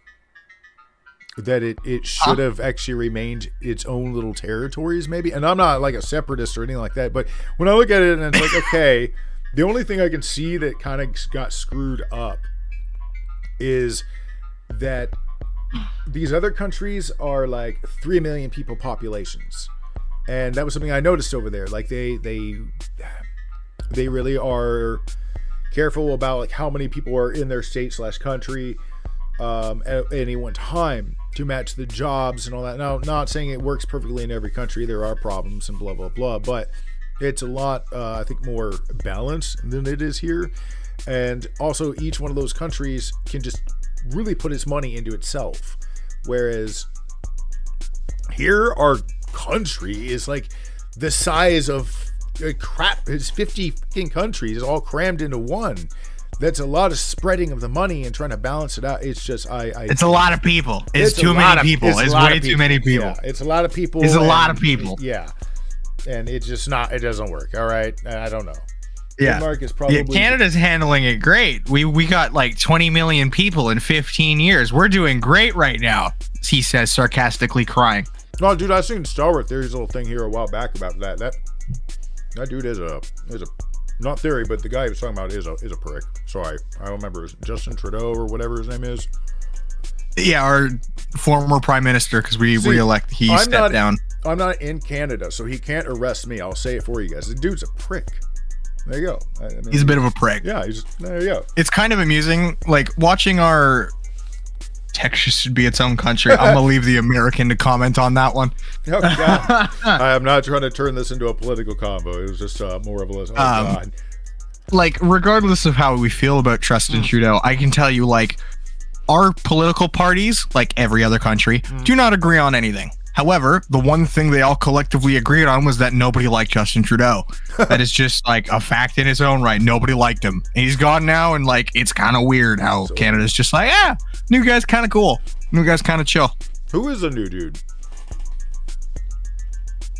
That it should have actually remained its own little territories, maybe. And I'm not like a separatist or anything like that, but when I look at it and it's like, okay, the only thing I can see that kind of got screwed up is that these other countries are like 3 million people populations. And that was something I noticed over there. Like they really are careful about like how many people are in their state/country at any one time to match the jobs and all that. Now, not saying it works perfectly in every country. There are problems and blah, blah, blah. But it's a lot, I think, more balanced than it is here. And also, each one of those countries can just really put its money into itself. Whereas here, our country is like the size of crap. It's 50 fucking countries all crammed into one. That's a lot of spreading of the money and trying to balance it out. It's just it's a lot of people. It's too many people. It's way too many people. Yeah, it's a lot of people. It's a lot of people. Yeah, and it's just not. It doesn't work. All right, I don't know. Yeah, Denmark is probably Canada's handling it great. We got like 20 million people in 15 years. We're doing great right now. He says, sarcastically crying. No, dude, I seen Star Wars Theory's little thing here a while back about that. That dude is a not theory, but the guy he was talking about is a prick. Sorry, I don't remember. It's Justin Trudeau or whatever his name is. Yeah, our former prime minister, because he stepped down. I'm not in Canada, so he can't arrest me. I'll say it for you guys. The dude's a prick. There you go. I mean, he's a bit of a prick. Yeah, there you go. It's kind of amusing, like watching our Texas should be its own country. I'm gonna leave the American to comment on that one. Oh, God. I am not trying to turn this into a political combo. It was just more of a list. God. Like, regardless of how we feel about Justin Trudeau, I can tell you, like, our political parties, like every other country, do not agree on anything. However, the one thing they all collectively agreed on was that nobody liked Justin Trudeau. That is just like a fact in its own right. Nobody liked him. And he's gone now, and like it's kind of weird how Canada's just like, yeah, new guy's kind of cool. New guy's kind of chill. Who is the new dude?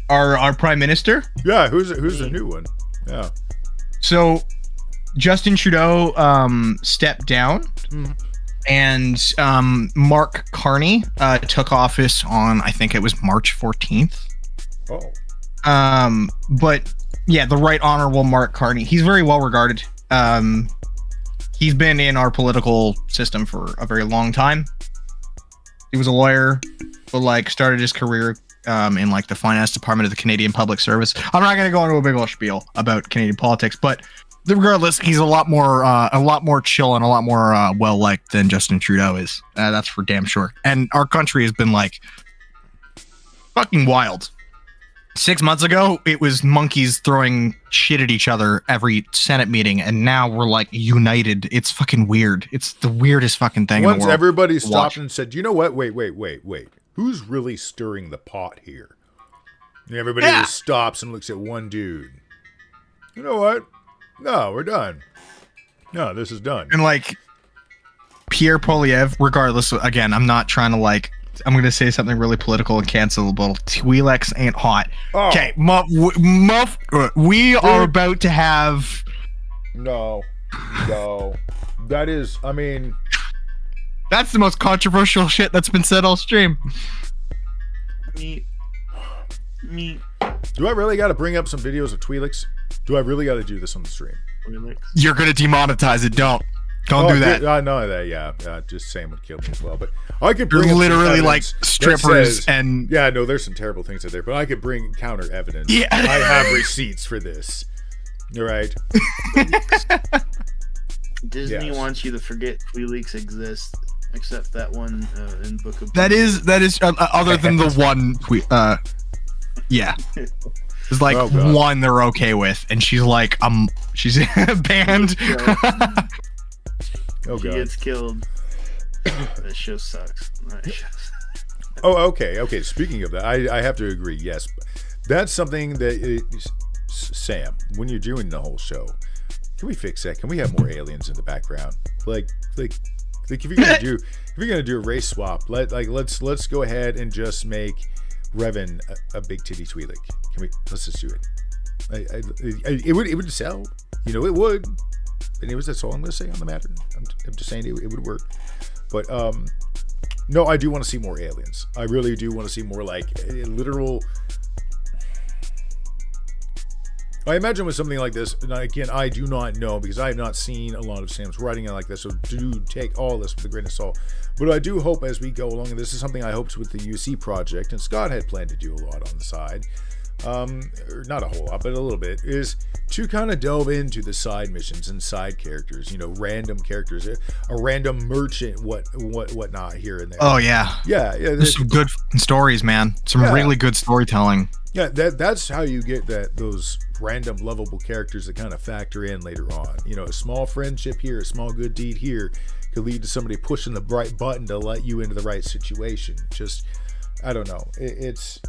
Our prime minister? Yeah, who's the new one? Yeah. So Justin Trudeau stepped down. And Mark Carney took office on, I think it was March 14th. Oh. But yeah, the Right Honorable Mark Carney. He's very well regarded. He's been in our political system for a very long time. He was a lawyer, but like started his career in like the finance department of the Canadian Public Service. I'm not going to go into a big old spiel about Canadian politics, but regardless, he's a lot more chill and a lot more well-liked than Justin Trudeau is. That's for damn sure. And our country has been like fucking wild. 6 months ago, it was monkeys throwing shit at each other every Senate meeting, and now we're like united. It's fucking weird. It's the weirdest fucking thing in the world. Once everybody stopped and said, you know what? Wait. Who's really stirring the pot here? And everybody just stops and looks at one dude. You know what? No, we're done. No, this is done. And like Pierre Poilievre, regardless, again, I'm not trying to like I'm gonna say something really political and cancelable. Twi'leks ain't hot. Oh. Okay, we are about to have. No. That is, I mean, that's the most controversial shit that's been said all stream. Me. Do I really got to bring up some videos of Twi'leks? Do I really got to do this on the stream? You're gonna demonetize it. Don't do that. I know that. Yeah, just saying would kill me as well. But I could. You're bring up literally some like evidence strippers says, and. Yeah, no, there's some terrible things out there, but I could bring counter evidence. Yeah. I have receipts for this. All right. Disney wants you to forget Twi'leks exist, except that one in Book of. That is other than the one tweet. Yeah. There's like one they're okay with, and she's like, she's banned. Oh god. She gets killed. That show sucks. Oh, okay. Speaking of that, I have to agree. Yes, that's something that Sam, when you're doing the whole show, can we fix that? Can we have more aliens in the background? Like if you're gonna do a race swap, let's go ahead and just make Revan a big titty Twi'lek. Let's just do it. It would sell. It would. Anyways, that's all I'm going to say on the matter. I'm just saying it would work. But no, I do want to see more aliens. I really do want to see more like literal. I imagine with something like this, and again, I do not know because I have not seen a lot of Sam's writing it like this, so do take all this with a grain of salt. But I do hope as we go along, and this is something I hoped with the UC project, and Scott had planned to do a lot on the side, not a whole lot, but a little bit, is to kind of delve into the side missions and side characters, random characters, a random merchant, whatnot here and there. Oh yeah. There's some good stories, man. Some really good storytelling. Yeah, that's how you get those random lovable characters that kind of factor in later on. A small friendship here, a small good deed here could lead to somebody pushing the right button to let you into the right situation. Just, I don't know. It's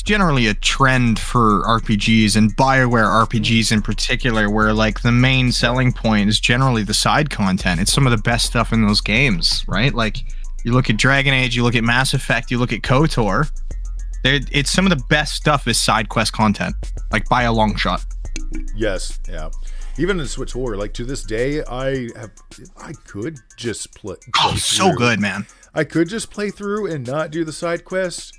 generally a trend for RPGs and BioWare RPGs in particular, where like the main selling point is generally the side content. It's some of the best stuff in those games, right? Like you look at Dragon Age, you look at Mass Effect, you look at KOTOR. It's some of the best stuff is side quest content, like by a long shot. Yes, yeah. Even in Switch 4, like to this day, I could just play. So good, man. I could just play through and not do the side quests,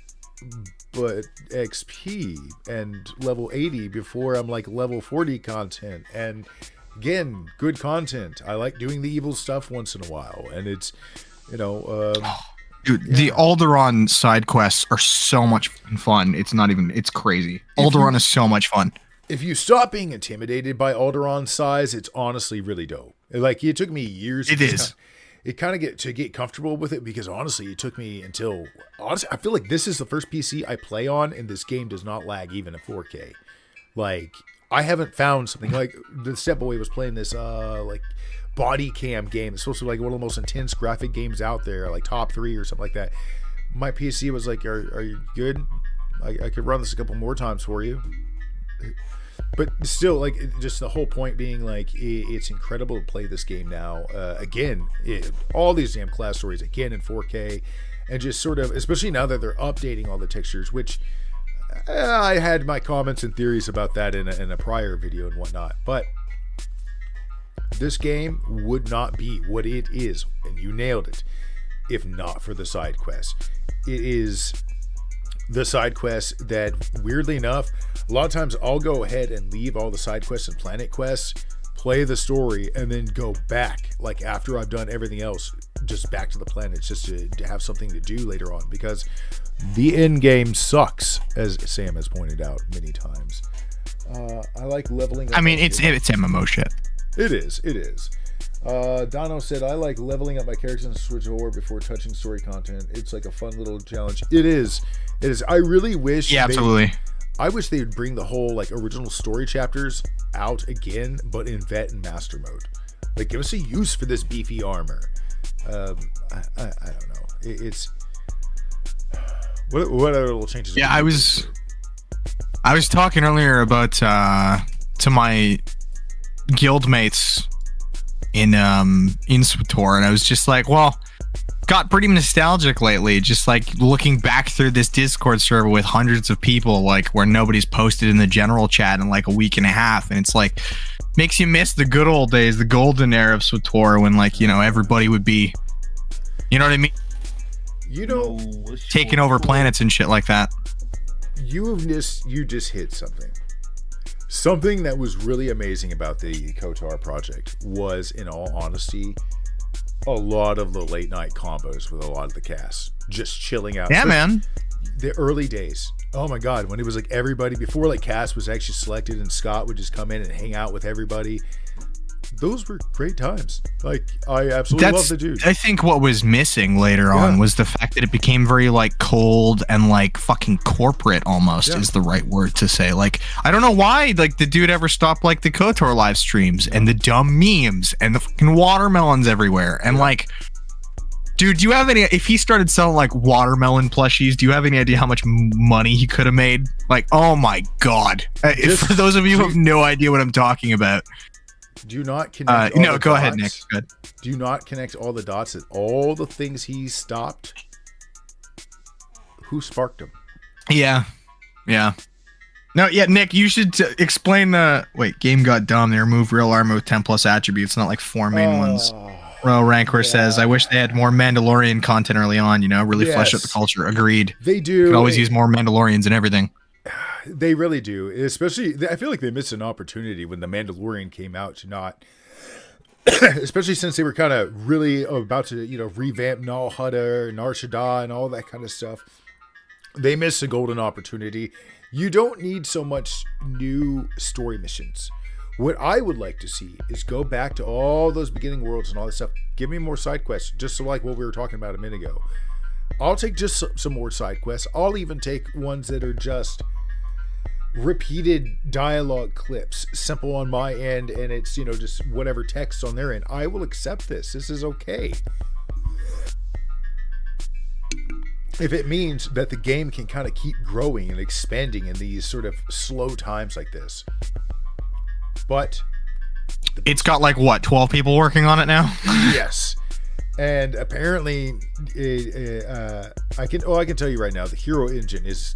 but XP and level 80 before I'm like level 40 content. And again, good content. I like doing the evil stuff once in a while, and it's Dude, the Alderaan side quests are so much fun. It's crazy. Alderaan is so much fun. If you stop being intimidated by Alderaan's size, it's honestly really dope. Like, it took me years. It is. It kind of get comfortable with it because honestly, it took me until honestly, I feel like this is the first PC I play on, and this game does not lag even at 4K. Like, I haven't found something like the Step Boy was playing this like body cam game. It's supposed to be like one of the most intense graphic games out there, like top 3 or something like that. My PC was like, are you good? I could run this a couple more times for you. But still, like, just the whole point being, like, it's incredible to play this game now. Again, all these damn class stories, again, in 4K. And just sort of, especially now that they're updating all the textures, which I had my comments and theories about that in a prior video and whatnot. But this game would not be what it is, and you nailed it, if not for the side quests. It is the side quests that, weirdly enough, a lot of times I'll go ahead and leave all the side quests and planet quests, play the story, and then go back, like after I've done everything else, just back to the planets just to have something to do later on, because the end game sucks, as Sam has pointed out many times. I like leveling up. I mean, it's MMO shit. It is. Dono said, I like leveling up my characters in Switch War before touching story content. It's like a fun little challenge. It is. I really wish. Yeah, absolutely. I wish they would bring the whole like original story chapters out again, but in vet and master mode. Like, give us a use for this beefy armor. I don't know. It's what other little changes? Yeah, I was talking earlier about to my guildmates in SWTOR, and I was just like, well, got pretty nostalgic lately, just like looking back through this Discord server with hundreds of people, like where nobody's posted in the general chat in like a week and a half, and it's like makes you miss the good old days, the golden era of SWTOR, when like, you know, everybody would be, you know what I mean, You know, taking over planets and shit like that. you just hit something. Something that was really amazing about the KOTOR project was, in all honesty, a lot of the late night combos with a lot of the cast just chilling out. Yeah, man. The early days. Oh my God, when it was like everybody before like cast was actually selected and Scott would just come in and hang out with everybody. Those were great times. Like, I absolutely love the dude. I think what was missing later on was the fact that it became very like cold and like fucking corporate almost is the right word to say. Like, I don't know why like the dude ever stopped like the KOTOR live streams and the dumb memes and the fucking watermelons everywhere. And like, dude, do you have any, if he started selling like watermelon plushies, do you have any idea how much money he could have made? Like, oh my God. For those of you who have no idea what I'm talking about. Do you not connect no, go ahead, Nick. Good. Do you not connect all the dots at all the things he stopped? Who sparked him? Yeah. No, yeah, Nick, you should explain the... Wait, game got dumb. They removed real armor with 10 plus attributes, not like 4 main ones. Royal Rancor says, I wish they had more Mandalorian content early on, you know, really flesh out the culture. Agreed. They do. Could always use more Mandalorians and everything. They really do. Especially, I feel like they missed an opportunity when The Mandalorian came out to not, especially since they were kind of really about to, you know, revamp Nal Hutta and Nar Shaddaa and all that kind of stuff. They missed a golden opportunity. You don't need so much new story missions. What I would like to see is go back to all those beginning worlds and all that stuff. Give me more side quests, just so like what we were talking about a minute ago. I'll take just some more side quests. I'll even take ones that are just repeated dialogue clips, simple on my end, and it's, you know, just whatever text on their end. I will accept this. This is okay. If it means that the game can kind of keep growing and expanding in these sort of slow times like this. But it's got like what, 12 people working on it now? Yes. And apparently I can tell you right now, the hero engine is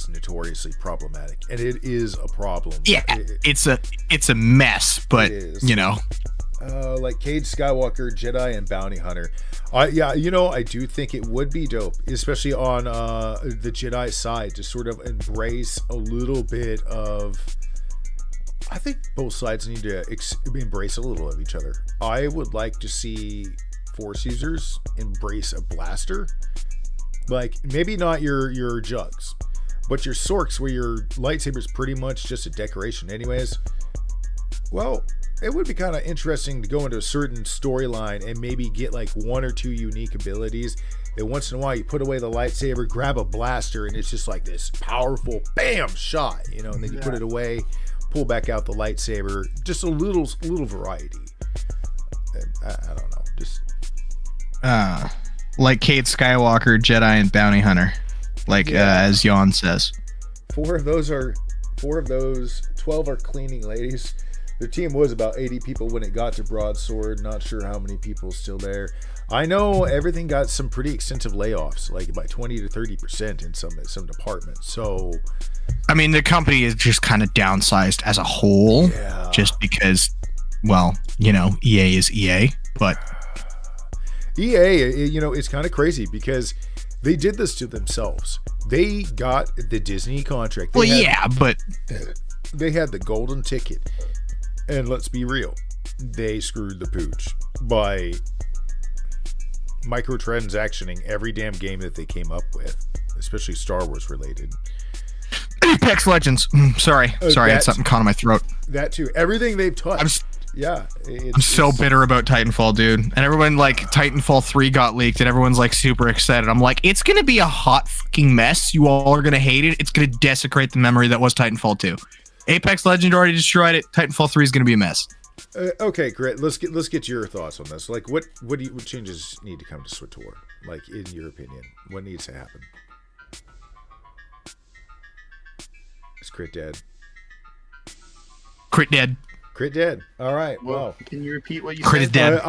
notoriously problematic, and it is a problem. Yeah, it's a mess, but you know, like Cade Skywalker, Jedi, and Bounty Hunter. I do think it would be dope, especially on the Jedi side, to sort of embrace a little bit of. I think both sides need to embrace a little of each other. I would like to see Force users embrace a blaster, like maybe not your jugs, but your sorks, where your lightsaber is pretty much just a decoration anyways. Well, it would be kind of interesting to go into a certain storyline and maybe get like 1 or 2 unique abilities that once in a while you put away the lightsaber, grab a blaster, and it's just like this powerful bam shot, you know, and then you put it away, pull back out the lightsaber. Just a little variety. I don't know, just like Cade Skywalker, Jedi, and Bounty Hunter, like as Jan says. 4 of those, 12 are cleaning ladies. Their team was about 80 people when it got to Broadsword. Not sure how many people still there. I know everything got some pretty extensive layoffs, like by 20 to 30% in some departments. So, I mean, the company is just kind of downsized as a whole, just because, well, you know, EA is EA, but EA, you know, it's kind of crazy because they did this to themselves. They got the Disney contract. But they had the golden ticket. And let's be real, they screwed the pooch by microtransactioning every damn game that they came up with, especially Star Wars related. Apex Legends. Sorry, I had something caught in my throat. That too. Everything they've touched. I'm so bitter about Titanfall, dude. And everyone, like, Titanfall 3 got leaked, and everyone's, like, super excited. I'm like, it's going to be a hot fucking mess. You all are going to hate it. It's going to desecrate the memory that was Titanfall 2. Apex Legend already destroyed it. Titanfall 3 is going to be a mess. Okay, great. Let's get your thoughts on this. Like, what changes need to come to SWTOR? Like, in your opinion, what needs to happen? Is Crit dead? Crit dead. Crit dead. All right. Well, Well, can you repeat what you Crit is said? dead.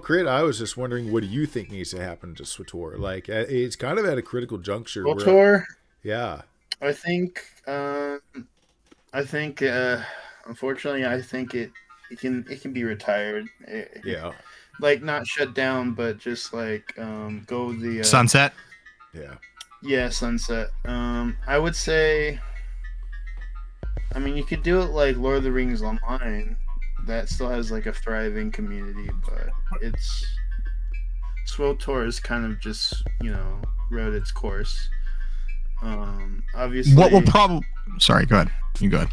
Crit. I was just wondering, what do you think needs to happen to Swator? Like, it's kind of at a critical juncture. Where, Kotor, yeah. I think, unfortunately, I think it can be retired. Yeah. Like not shut down, but just like go the Sunset. Yeah. sunset. I would say. I mean, you could do it like Lord of the Rings Online. That still has like a thriving community, but it's SWTOR is kind of just rode its course. Obviously, What will probably? Sorry, go ahead. You go ahead.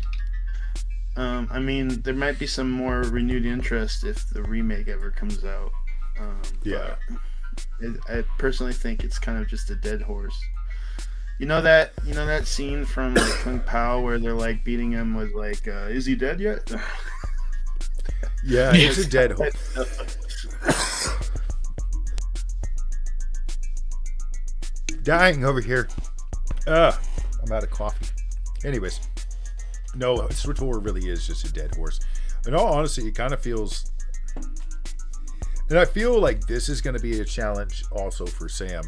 I mean, there might be some more renewed interest if the remake ever comes out. Yeah. I personally think it's kind of just a dead horse. You know that scene from like Kung Pao where they're like beating him with like, is he dead yet? Yeah, it's a dead horse. Dying over here. I'm out of coffee. Anyways, no, Swator really is just a dead horse. In all honesty, it kind of feels, and I feel like this is going to be a challenge also for Sam.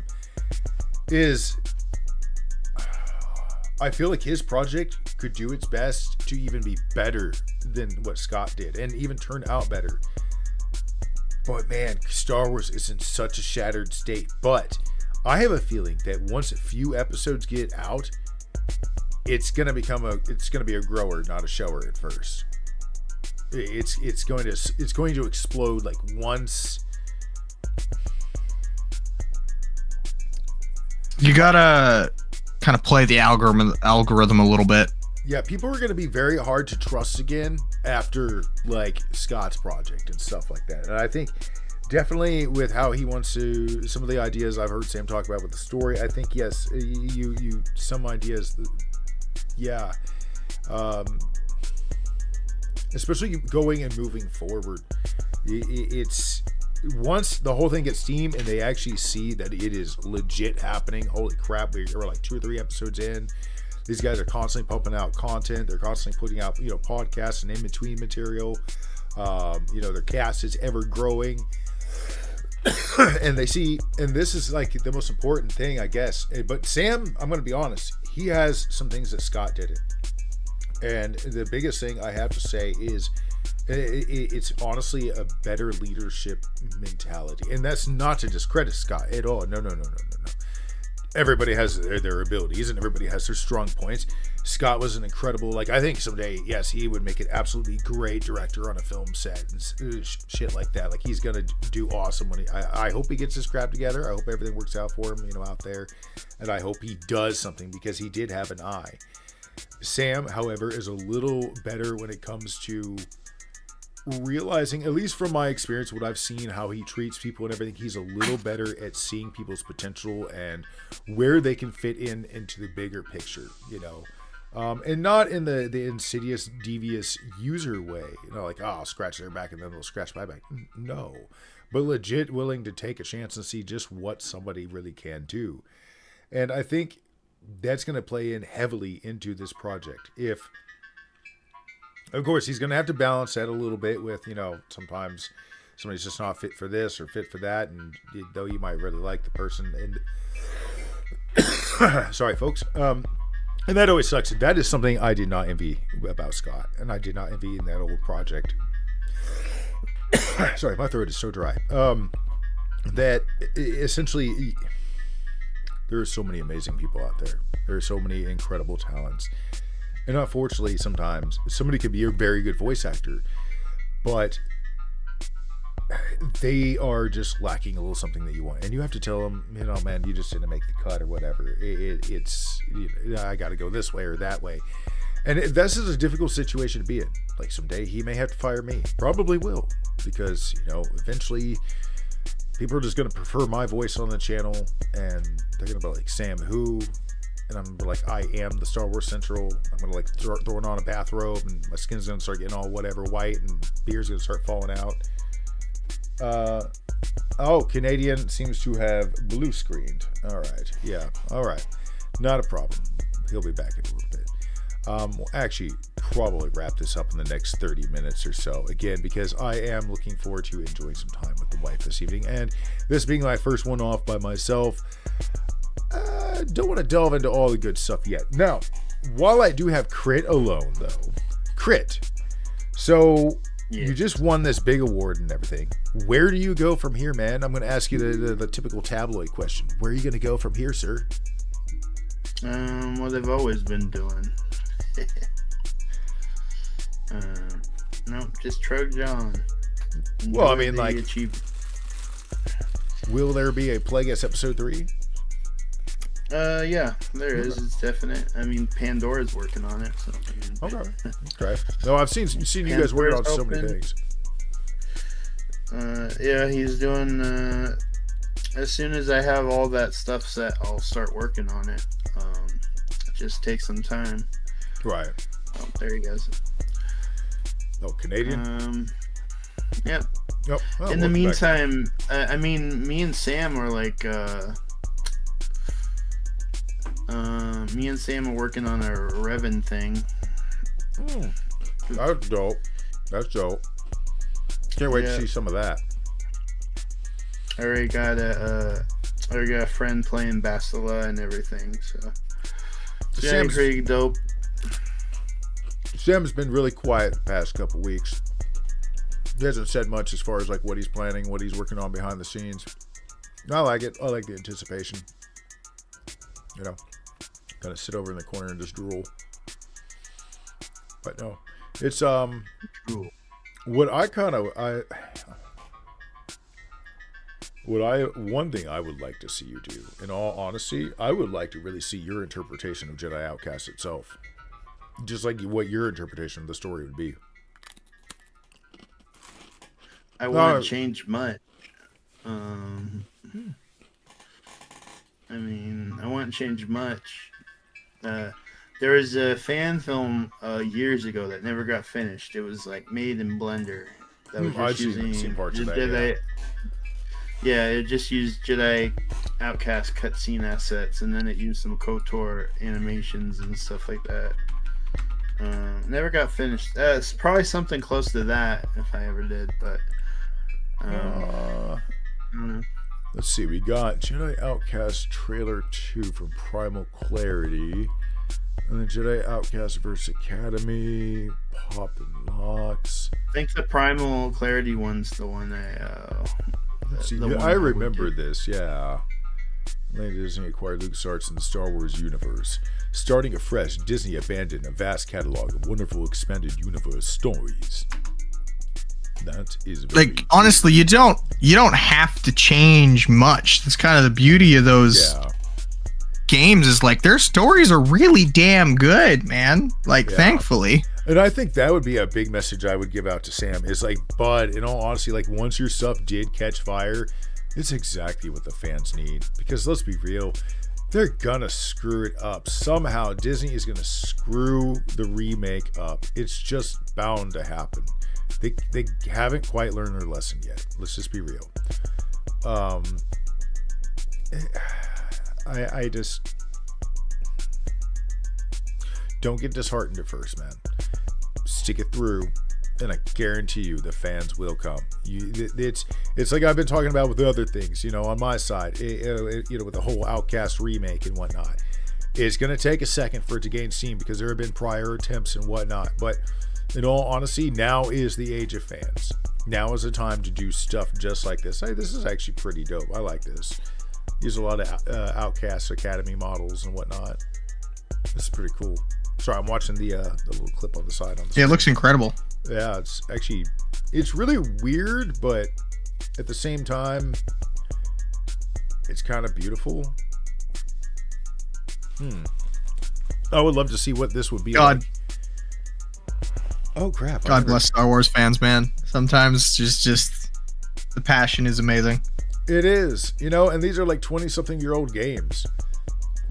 I feel like his project could do its best to even be better than what Scott did, and even turn out better. But man, Star Wars is in such a shattered state. But I have a feeling that once a few episodes get out, it's gonna be a grower, not a shower at first. It's going to explode like once. You gotta kind of play the algorithm a little bit. Yeah, people are going to be very hard to trust again after like Scott's project and stuff like that. And I think definitely with how he wants to, some of the ideas I've heard Sam talk about with the story, I think yes, you some ideas, yeah, especially going and moving forward. It's once the whole thing gets steam and they actually see that it is legit happening. Holy crap, we're like 2 or 3 episodes in. These guys are constantly pumping out content. They're constantly putting out, podcasts and in-between material. Their cast is ever growing. And they see, and this is like the most important thing, I guess. But Sam, I'm going to be honest, he has some things that Scott didn't. And the biggest thing I have to say is it's honestly a better leadership mentality. And that's not to discredit Scott at all. No. Everybody has their abilities and everybody has their strong points. Scott was an incredible, I think someday, yes, he would make an absolutely great director on a film set and shit like that. Like, he's going to do awesome when I hope he gets his crap together. I hope everything works out for him, out there. And I hope he does something because he did have an eye. Sam, however, is a little better when it comes to realizing, at least from my experience, what I've seen, how he treats people and everything, he's a little better at seeing people's potential and where they can fit into the bigger picture, and not in the insidious, devious user way, I'll scratch their back and then they'll scratch my back. No, but legit willing to take a chance and see just what somebody really can do. And I think that's going to play in heavily into this project. Of course, he's going to have to balance that a little bit with, sometimes somebody's just not fit for this or fit for that. And though you might really like the person, and sorry, folks. And that always sucks. That is something I did not envy about Scott. And I did not envy in that old project. Sorry, my throat is so dry. That essentially, there are so many amazing people out there. There are so many incredible talents. And unfortunately, sometimes somebody could be a very good voice actor, but they are just lacking a little something that you want. And you have to tell them, man, you just didn't make the cut or whatever. It's I got to go this way or that way. And this is a difficult situation to be in. Like, someday he may have to fire me. Probably will. Because, eventually people are just going to prefer my voice on the channel. And they're going to be like, Sam, who? And I'm going to be like, I am the Star Wars Central. I'm going to start throwing on a bathrobe and my skin's going to start getting all whatever white and beard's going to start falling out. Canadian seems to have blue screened. All right. Yeah. All right. Not a problem. He'll be back in a little bit. Actually, probably wrap this up in the next 30 minutes or so. Again, because I am looking forward to enjoying some time with the wife this evening. And this being my first one off by myself, don't want to delve into all the good stuff yet. Now, while I do have Crit alone, though, Crit. So you just won this big award and everything. Where do you go from here, man? I'm going to ask you the typical tabloid question. Where are you going to go from here, sir? What I've always been doing. No, just trudge on. Well, I mean, like, achieve. Will there be a Plagueis episode 3? Yeah, there is. It's definite. I mean, Pandora's working on it. So, I mean, Okay. No, I've seen you guys working on so many things. Yeah, he's doing. As soon as I have all that stuff set, I'll start working on it. It just takes some time. Right. Oh, there he goes. Oh, Canadian. Yep. Yep. Well, In the meantime, I mean, me and Sam are like. Me and Sam are working on a Revan thing. That's dope. Can't wait to see some of that. I already got a friend playing Bastila and everything, so yeah, pretty dope. Sam's been really quiet the past couple weeks. He hasn't said much as far as like what he's planning, what he's working on behind the scenes. I like it. I like the anticipation. You know, kind of sit over in the corner and just drool. But no, it's what I kind of one thing I would like to see you do, in all honesty, I would like to really see your interpretation of Jedi Outcast itself. Just like what your interpretation of the story would be. I wouldn't change much. I mean, I wouldn't change much. There was a fan film years ago that never got finished. It was like made in Blender. That was just using parts of that, Jedi. Yeah, it just used Jedi Outcast cutscene assets, and then it used some KOTOR animations and stuff like that. Never got finished. It's probably something close to that if I ever did, but I don't know. Let's see, we got Jedi Outcast Trailer 2 from Primal Clarity, and then Jedi Outcast vs. Academy, Pop and Locks. I think the Primal Clarity one's the one Let's see, I remember this, yeah. Disney acquired LucasArts in the Star Wars universe. Starting afresh, Disney abandoned a vast catalog of wonderful expanded universe stories. That is very true. Honestly, you don't have to change much. That's kind of the beauty of those games, is like their stories are really damn good, man. Thankfully. And I think that would be a big message I would give out to Sam, is like, bud, in all honesty, like once your stuff did catch fire, it's exactly what the fans need. Because let's be real, they're gonna screw it up. Somehow Disney is gonna screw the remake up. It's just bound to happen. They haven't quite learned their lesson yet. Let's just be real. I just don't get disheartened at first, man. Stick it through, and I guarantee you the fans will come. It's like I've been talking about with other things, on my side, with the whole Outcast remake and whatnot. It's going to take a second for it to gain steam because there have been prior attempts and whatnot. But in all honesty, now is the age of fans. Now is the time to do stuff just like this. Hey, this is actually pretty dope. I like this. Use a lot of Outcast Academy models and whatnot. This is pretty cool. Sorry, I'm watching the little clip on the side. Yeah, it looks incredible. Yeah, it's really weird, but at the same time, it's kind of beautiful. I would love to see what this would be like. Oh crap! God bless Star Wars fans, man. Sometimes just the passion is amazing. It is, and these are like 20-something-year-old games.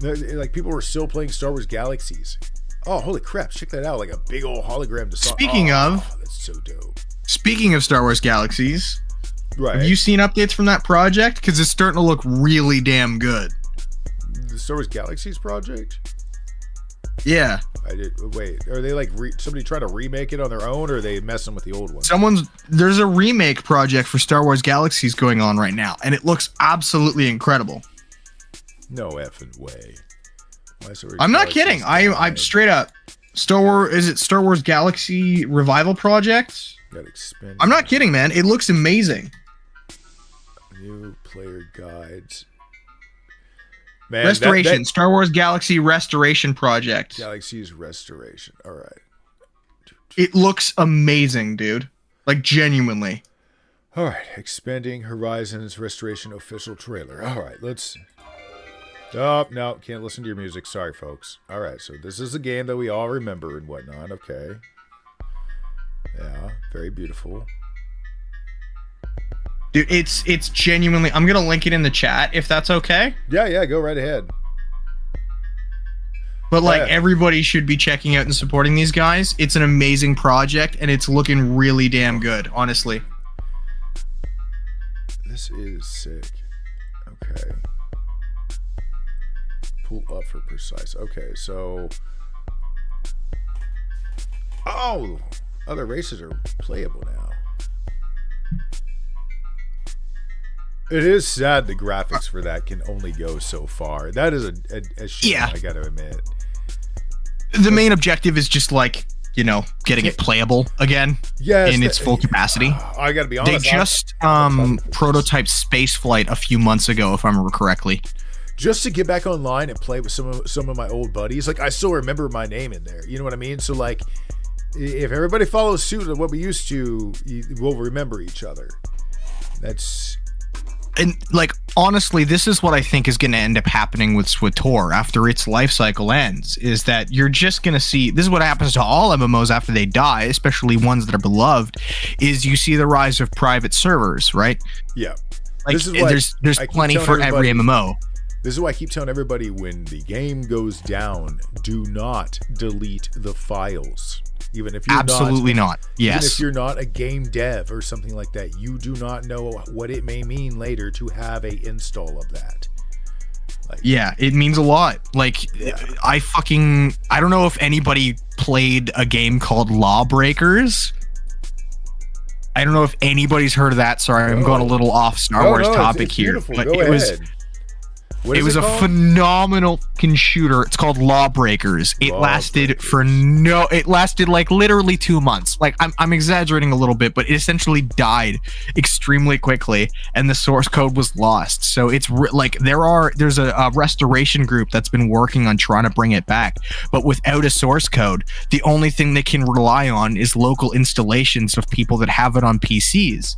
Like people were still playing Star Wars Galaxies. Oh, holy crap! Check that out, like a big old hologram. Speaking of, that's so dope. Speaking of Star Wars Galaxies, right? Have you seen updates from that project? Because it's starting to look really damn good. The Star Wars Galaxies project? Yeah. Wait, are they like somebody trying to remake it on their own, or are they messing with the old one? There's a remake project for Star Wars Galaxies going on right now, and it looks absolutely incredible. No effing way. I'm not kidding. I'm straight up. Star Wars Galaxy Revival Project? I'm not kidding, man. It looks amazing. New player guides. Man, Restoration. Star Wars Galaxy Restoration Project. Galaxy's Restoration. All right. It looks amazing, dude. Like, genuinely. All right. Expanding Horizons Restoration official trailer. All right. Let's... Oh, no. Can't listen to your music. Sorry, folks. All right. So this is a game that we all remember and whatnot. Okay. Yeah. Very beautiful. Dude, it's genuinely... I'm going to link it in the chat, if that's okay. Yeah, go right ahead. But, like, everybody should be checking out and supporting these guys. It's an amazing project, and it's looking really damn good, honestly. This is sick. Okay. Pull up for precise. Okay, so... Oh! Other races are playable now. It is sad the graphics for that can only go so far. That is a shame, yeah. I gotta admit. The main objective is just like, you know, getting it playable again in its full capacity. I gotta be honest. They just prototyped Spaceflight a few months ago, if I remember correctly. Just to get back online and play with some of my old buddies, like I still remember my name in there. You know what I mean? So like, if everybody follows suit of what we used to, we'll remember each other. And like, honestly, this is what I think is going to end up happening with SWTOR after its life cycle ends, is that you're just going to see, this is what happens to all MMOs after they die, especially ones that are beloved, is you see the rise of private servers, right? Yeah. Like, there's plenty for every MMO. This is why I keep telling everybody, when the game goes down, do not delete the files. Even if you're not. Yes. Even if you're not a game dev or something like that, you do not know what it may mean later to have a install of that. Like, yeah, it means a lot. Like, yeah. I don't know if anybody played a game called Lawbreakers. I don't know if anybody's heard of that. Sorry, I'm going a little off Star Wars topic it's here. Beautiful. But Go ahead. It was a phenomenal fucking shooter. It's called Lawbreakers. It lasted like literally 2 months. Like, I'm exaggerating a little bit, but it essentially died extremely quickly, and the source code was lost. So it's there's a restoration group that's been working on trying to bring it back, but without a source code, the only thing they can rely on is local installations of people that have it on PCs.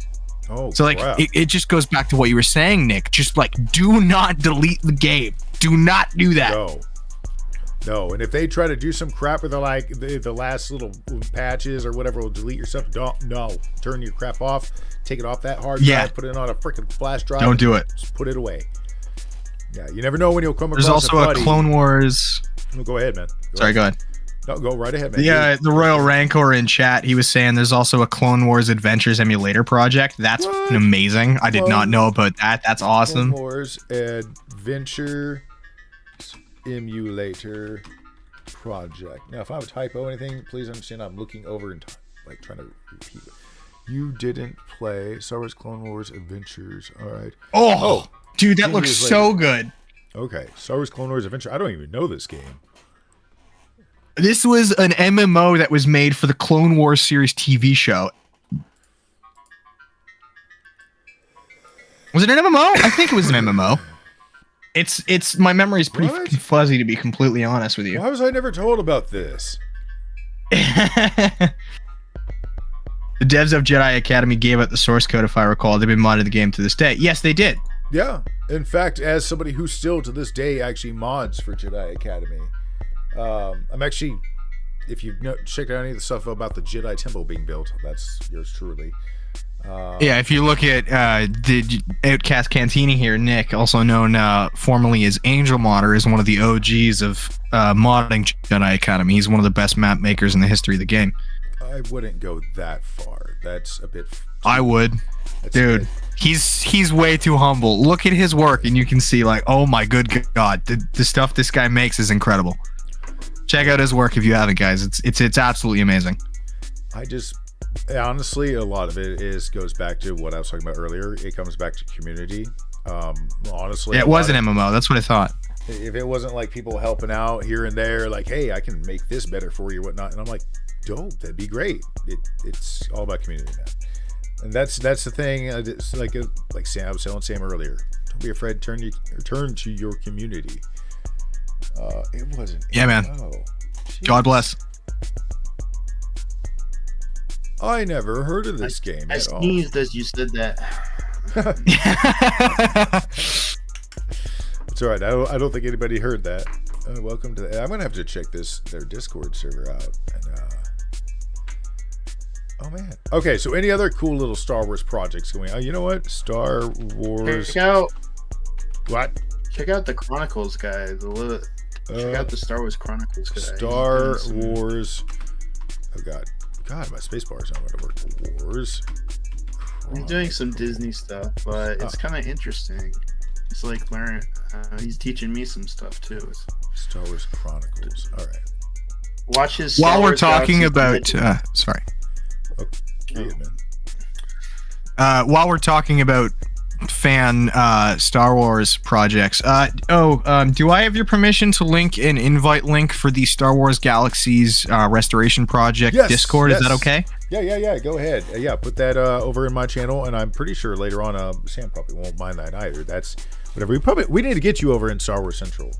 Oh, so like it just goes back to what you were saying, Nick. Just like, do not delete the game. Do not do that. No. And if they try to do some crap where they're like the last little patches or whatever will delete your stuff, turn your crap off. Take it off that hard drive. Put it on a freaking flash drive. Don't do it. Just put it away. Yeah, you never know when you'll come across. There's also a Clone Wars. Go ahead, man. Go ahead. No, go right ahead, man. Yeah, the Royal Rancor in chat, he was saying there's also a Clone Wars Adventures emulator project. That's amazing. I did not know about that. That's awesome. Clone Wars Adventure emulator project. Now, if I have a typo or anything, please understand I'm looking over and trying to repeat it. You didn't play Star Wars Clone Wars Adventures. All right. Oh dude, that looks so good. Okay, Star Wars Clone Wars Adventure. I don't even know this game. This was an MMO that was made for the Clone Wars series TV show. Was it an MMO? I think it was an MMO. It's my memory is pretty fuzzy, to be completely honest with you. Why was I never told about this? The devs of Jedi Academy gave out the source code, if I recall. They've been modding the game to this day. Yes, they did. Yeah. In fact, as somebody who still to this day actually mods for Jedi Academy, I'm actually, if you've checked out any of the stuff about the Jedi Temple being built, that's yours truly. Yeah, if you look at the Outcast Cantini here, Nick, also known formerly as Angel Modder, is one of the OGs of modding Jedi Academy. He's one of the best map makers in the history of the game. I wouldn't go that far. That's a bit... I would. Dude, he's way too humble. Look at his work and you can see, like, oh my good God, the stuff this guy makes is incredible. Check out his work if you haven't, guys. It's absolutely amazing. Honestly, a lot of it goes back to what I was talking about earlier. It comes back to community. Honestly, Yeah, it was an MMO. That's what I thought. If it wasn't like people helping out here and there, like, hey, I can make this better for you, whatnot, and I'm like, dope, that'd be great. It's all about community, man. And that's the thing. It's like Sam, I was telling Sam earlier. Don't be afraid. Turn to your community. It wasn't. Yeah, man. God bless. I never heard of this game I at all. sneezed as you said that. It's all right. I don't think anybody heard that. Welcome to. I'm gonna have to check their Discord server out. And oh man. Okay. So any other cool little Star Wars projects going on? You know what? Star Wars. Check out What? Check out the Chronicles guy. Check out the Star Wars Chronicles guy. Star Wars. Oh God, my spacebar is not going to work. Wars. He's doing some Disney stuff, but it's kind of interesting. It's like learning. He's teaching me some stuff too. Star Wars Chronicles. All right. Watch his. While we're talking about, sorry. Okay, man. While we're talking about fan Star Wars projects, do I have your permission to link an invite link for the Star Wars Galaxies restoration project Discord? Is that okay? Yeah. Go ahead. Put that over in my channel, and I'm pretty sure later on, Sam probably won't mind that either. That's whatever. We need to get you over in Star Wars Central.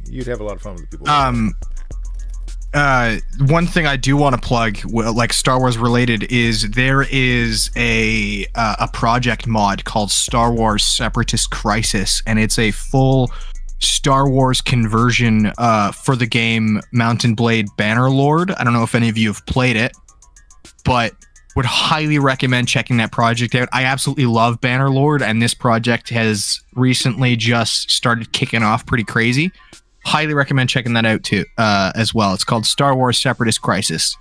You'd have a lot of fun with the people. One thing I do want to plug, like Star Wars related, is there is a project mod called Star Wars Separatist Crisis, and it's a full Star Wars conversion for the game Mountain Blade Bannerlord. I don't know if any of you have played it, but would highly recommend checking that project out. I absolutely love Bannerlord, and this project has recently just started kicking off pretty crazy. Highly recommend checking that out too, as well. It's called Star Wars Separatist Crisis.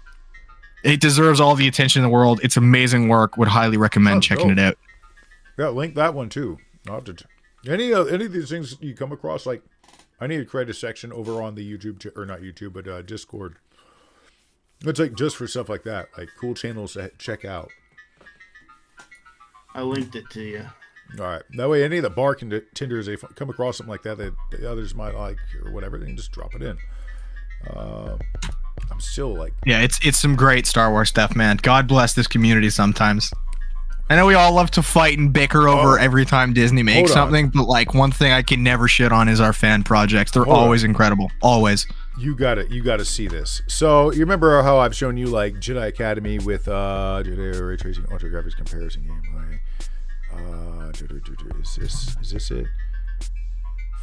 It deserves all the attention in the world. It's amazing work. Would highly recommend checking it out. Yeah, link that one too. I'll have to any of these things you come across, like I need to create a section over on the YouTube or not YouTube, but Discord. It's like just for stuff like that, like cool channels to check out. I linked it to you. All right. That way, any of the bartenders, they come across something like that the others might like or whatever, they can just drop it in. I'm still like... Yeah, it's some great Star Wars stuff, man. God bless this community sometimes. I know we all love to fight and bicker over every time Disney makes something, but like one thing I can never shit on is our fan projects. They're always incredible. Always. You gotta see this. So you remember how I've shown you like Jedi Academy with Jedi Ray Tracing Ultra Graphics comparison game, right? Is this it?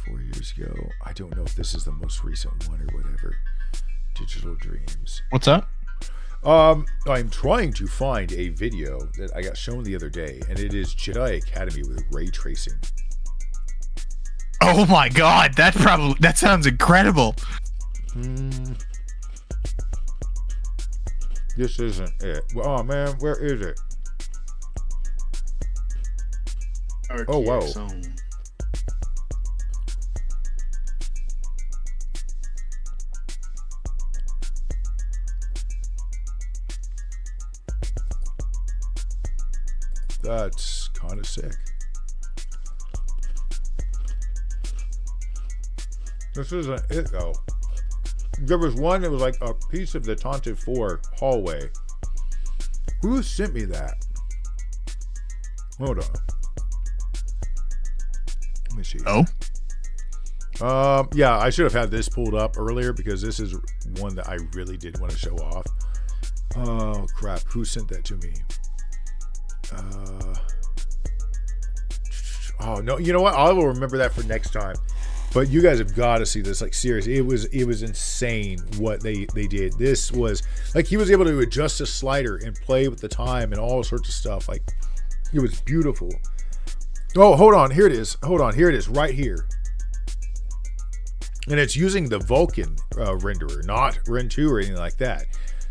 4 years ago. I don't know if this is the most recent one or whatever. Digital Dreams. What's up? I'm trying to find a video that I got shown the other day, and it is Jedi Academy with ray tracing. Oh my god, that sounds incredible. This isn't it. Oh man, where is it? Oh wow. That's kind of sick. This isn't it though. There was one that was like a piece of the Taunted 4 hallway. Who sent me that? Hold on. Let me see. Oh? Yeah, I should have had this pulled up earlier because this is one that I really did want to show off. Oh crap, who sent that to me? Oh no, you know what? I will remember that for next time. But you guys have got to see this. Like seriously, it was insane what they did. This was like he was able to adjust a slider and play with the time and all sorts of stuff. Like it was beautiful. Oh, hold on, here it is. Hold on, here it is, right here. And it's using the Vulkan renderer, not Ren 2 or anything like that.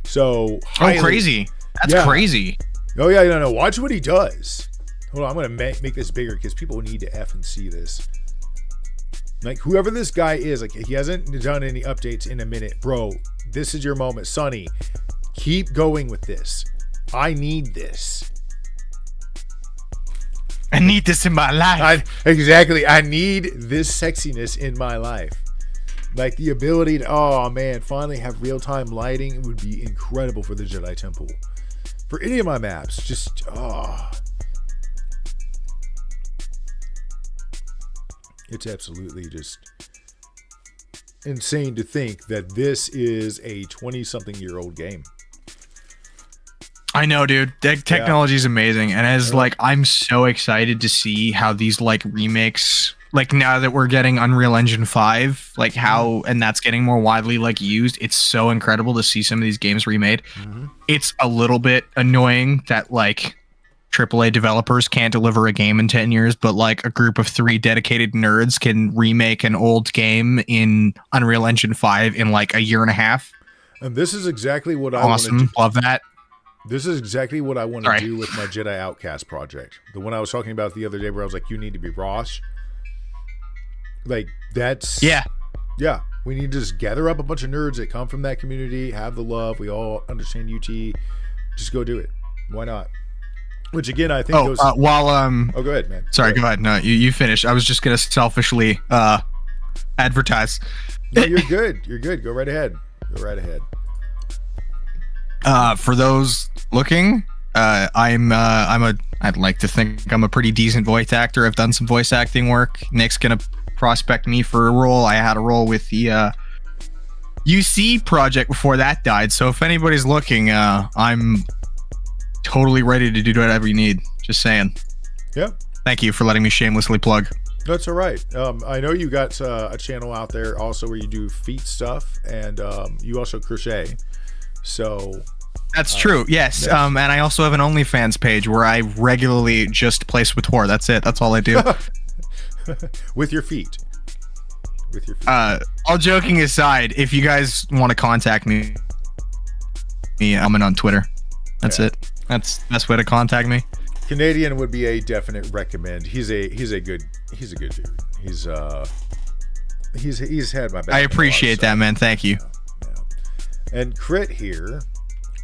So crazy! That's crazy. Oh yeah, no. Watch what he does. Hold on, I'm gonna make this bigger because people need to F and see this. Like, whoever this guy is, like, he hasn't done any updates in a minute. Bro, this is your moment. Sonny, keep going with this. I need this. I need this in my life. Exactly. I need this sexiness in my life. Like, the ability to, oh, man, finally have real-time lighting would be incredible for the Jedi Temple. For any of my maps, just, oh. It's absolutely just insane to think that this is a 20-something-year-old game. I know, dude. Technology is amazing, and as like, I'm so excited to see how these like remakes, like now that we're getting Unreal Engine 5, like how, and that's getting more widely like used. It's so incredible to see some of these games remade. It's a little bit annoying that like AAA developers can't deliver a game in 10 years, but like a group of 3 dedicated nerds can remake an old game in Unreal Engine 5 in like a year and a half. And this is exactly what I want to do. Love that. This is exactly what I want to do with my Jedi Outcast project. The one I was talking about the other day where I was like, you need to be Rosh. Like, that's... Yeah. We need to just gather up a bunch of nerds that come from that community, have the love, we all understand UT. Just go do it. Why not? Which, again, I think goes... Oh, go ahead, man. Sorry, go ahead. No, you finish. I was just going to selfishly advertise. No, you're good. You're good. Go right ahead. For those looking, I'd like to think I'm a pretty decent voice actor. I've done some voice acting work. Nick's gonna prospect me for a role. I had a role with the UC project before that died. So if anybody's looking, I'm totally ready to do whatever you need. Just saying. Yeah. Thank you for letting me shamelessly plug. That's all right. I know you got a channel out there also where you do feet stuff, and you also crochet. So that's true. Yes. And I also have an OnlyFans page where I regularly just play SWTOR. That's it. That's all I do. With your feet. All joking aside, if you guys want to contact me, I'm on Twitter. That's it. That's the best way to contact me. Canadian would be a definite recommend. He's a good dude. He's had my back. I appreciate that, man. Thank you. Yeah. And Crit here.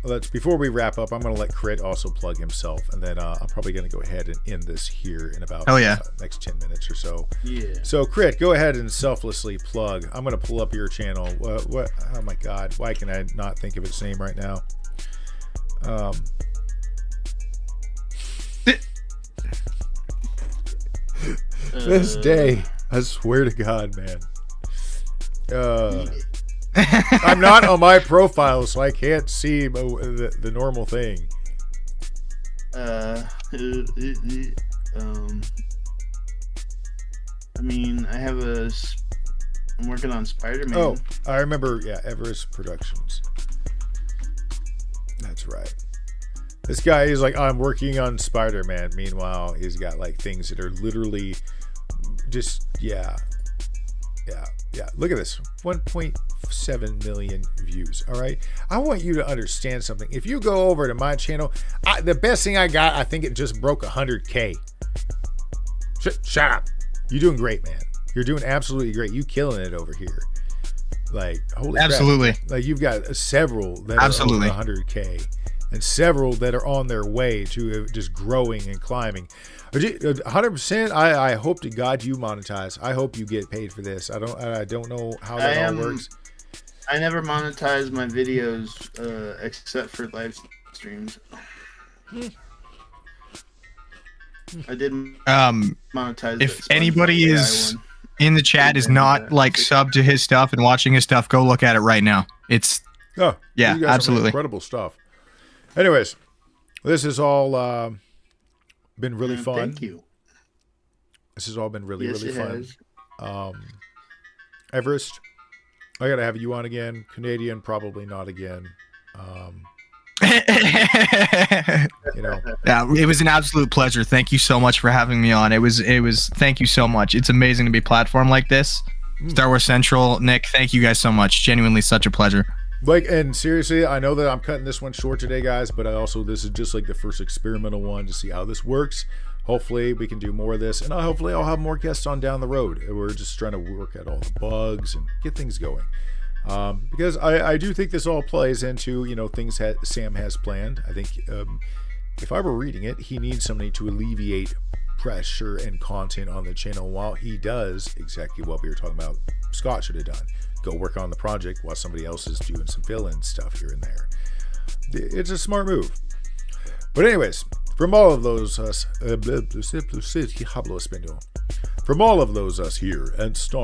Let's before we wrap up, I'm going to let Crit also plug himself, and then I'm probably going to go ahead and end this here in about next 10 minutes or so. Yeah. So Crit, go ahead and selflessly plug. I'm going to pull up your channel. What? Oh my God! Why can I not think of its name right now? This day, I swear to God, man. I'm not on my profile, so I can't see the normal thing. I mean, I'm working on Spider-Man. Oh, I remember. Yeah, Everest Productions. That's right. This guy is like, I'm working on Spider-Man. Meanwhile, he's got like things that are literally just, yeah. Look at this, 1.7 million views. All right, I want you to understand something. If you go over to my channel, the best thing I got, I think it just broke 100K. Shut up. You're doing great, man. You're doing absolutely great. You killing it over here. Like, holy absolutely crap. Like, you've got several that are over 100K. And several that are on their way to just growing and climbing. 100%. I hope to God you monetize. I hope you get paid for this. I don't know how that all works. I never monetize my videos except for live streams. I did monetize. If anybody is in the chat is not like sub to his stuff and watching his stuff, go look at it right now. It's absolutely incredible stuff. Anyways, this has all been really fun. Thank you. This has all been really fun. Everest, I gotta have you on again. Canadian, probably not again. Yeah, it was an absolute pleasure. Thank you so much for having me on. It was thank you so much. It's amazing to be platformed like this. Star Wars Central, Nick, thank you guys so much. Genuinely such a pleasure. Like, and seriously, I know that I'm cutting this one short today, guys, but this is just like the first experimental one to see how this works. hopefully we can do more of this, and hopefully I'll have more guests on down the road. We're just trying to work out all the bugs and get things going. Because I do think this all plays into, things that Sam has planned. I think if I were reading it, he needs somebody to alleviate pressure and content on the channel while he does exactly what we were talking about Scott should have done. Go work on the project while somebody else is doing some fill-in stuff here and there. It's a smart move. But anyways, from all of those us here at Star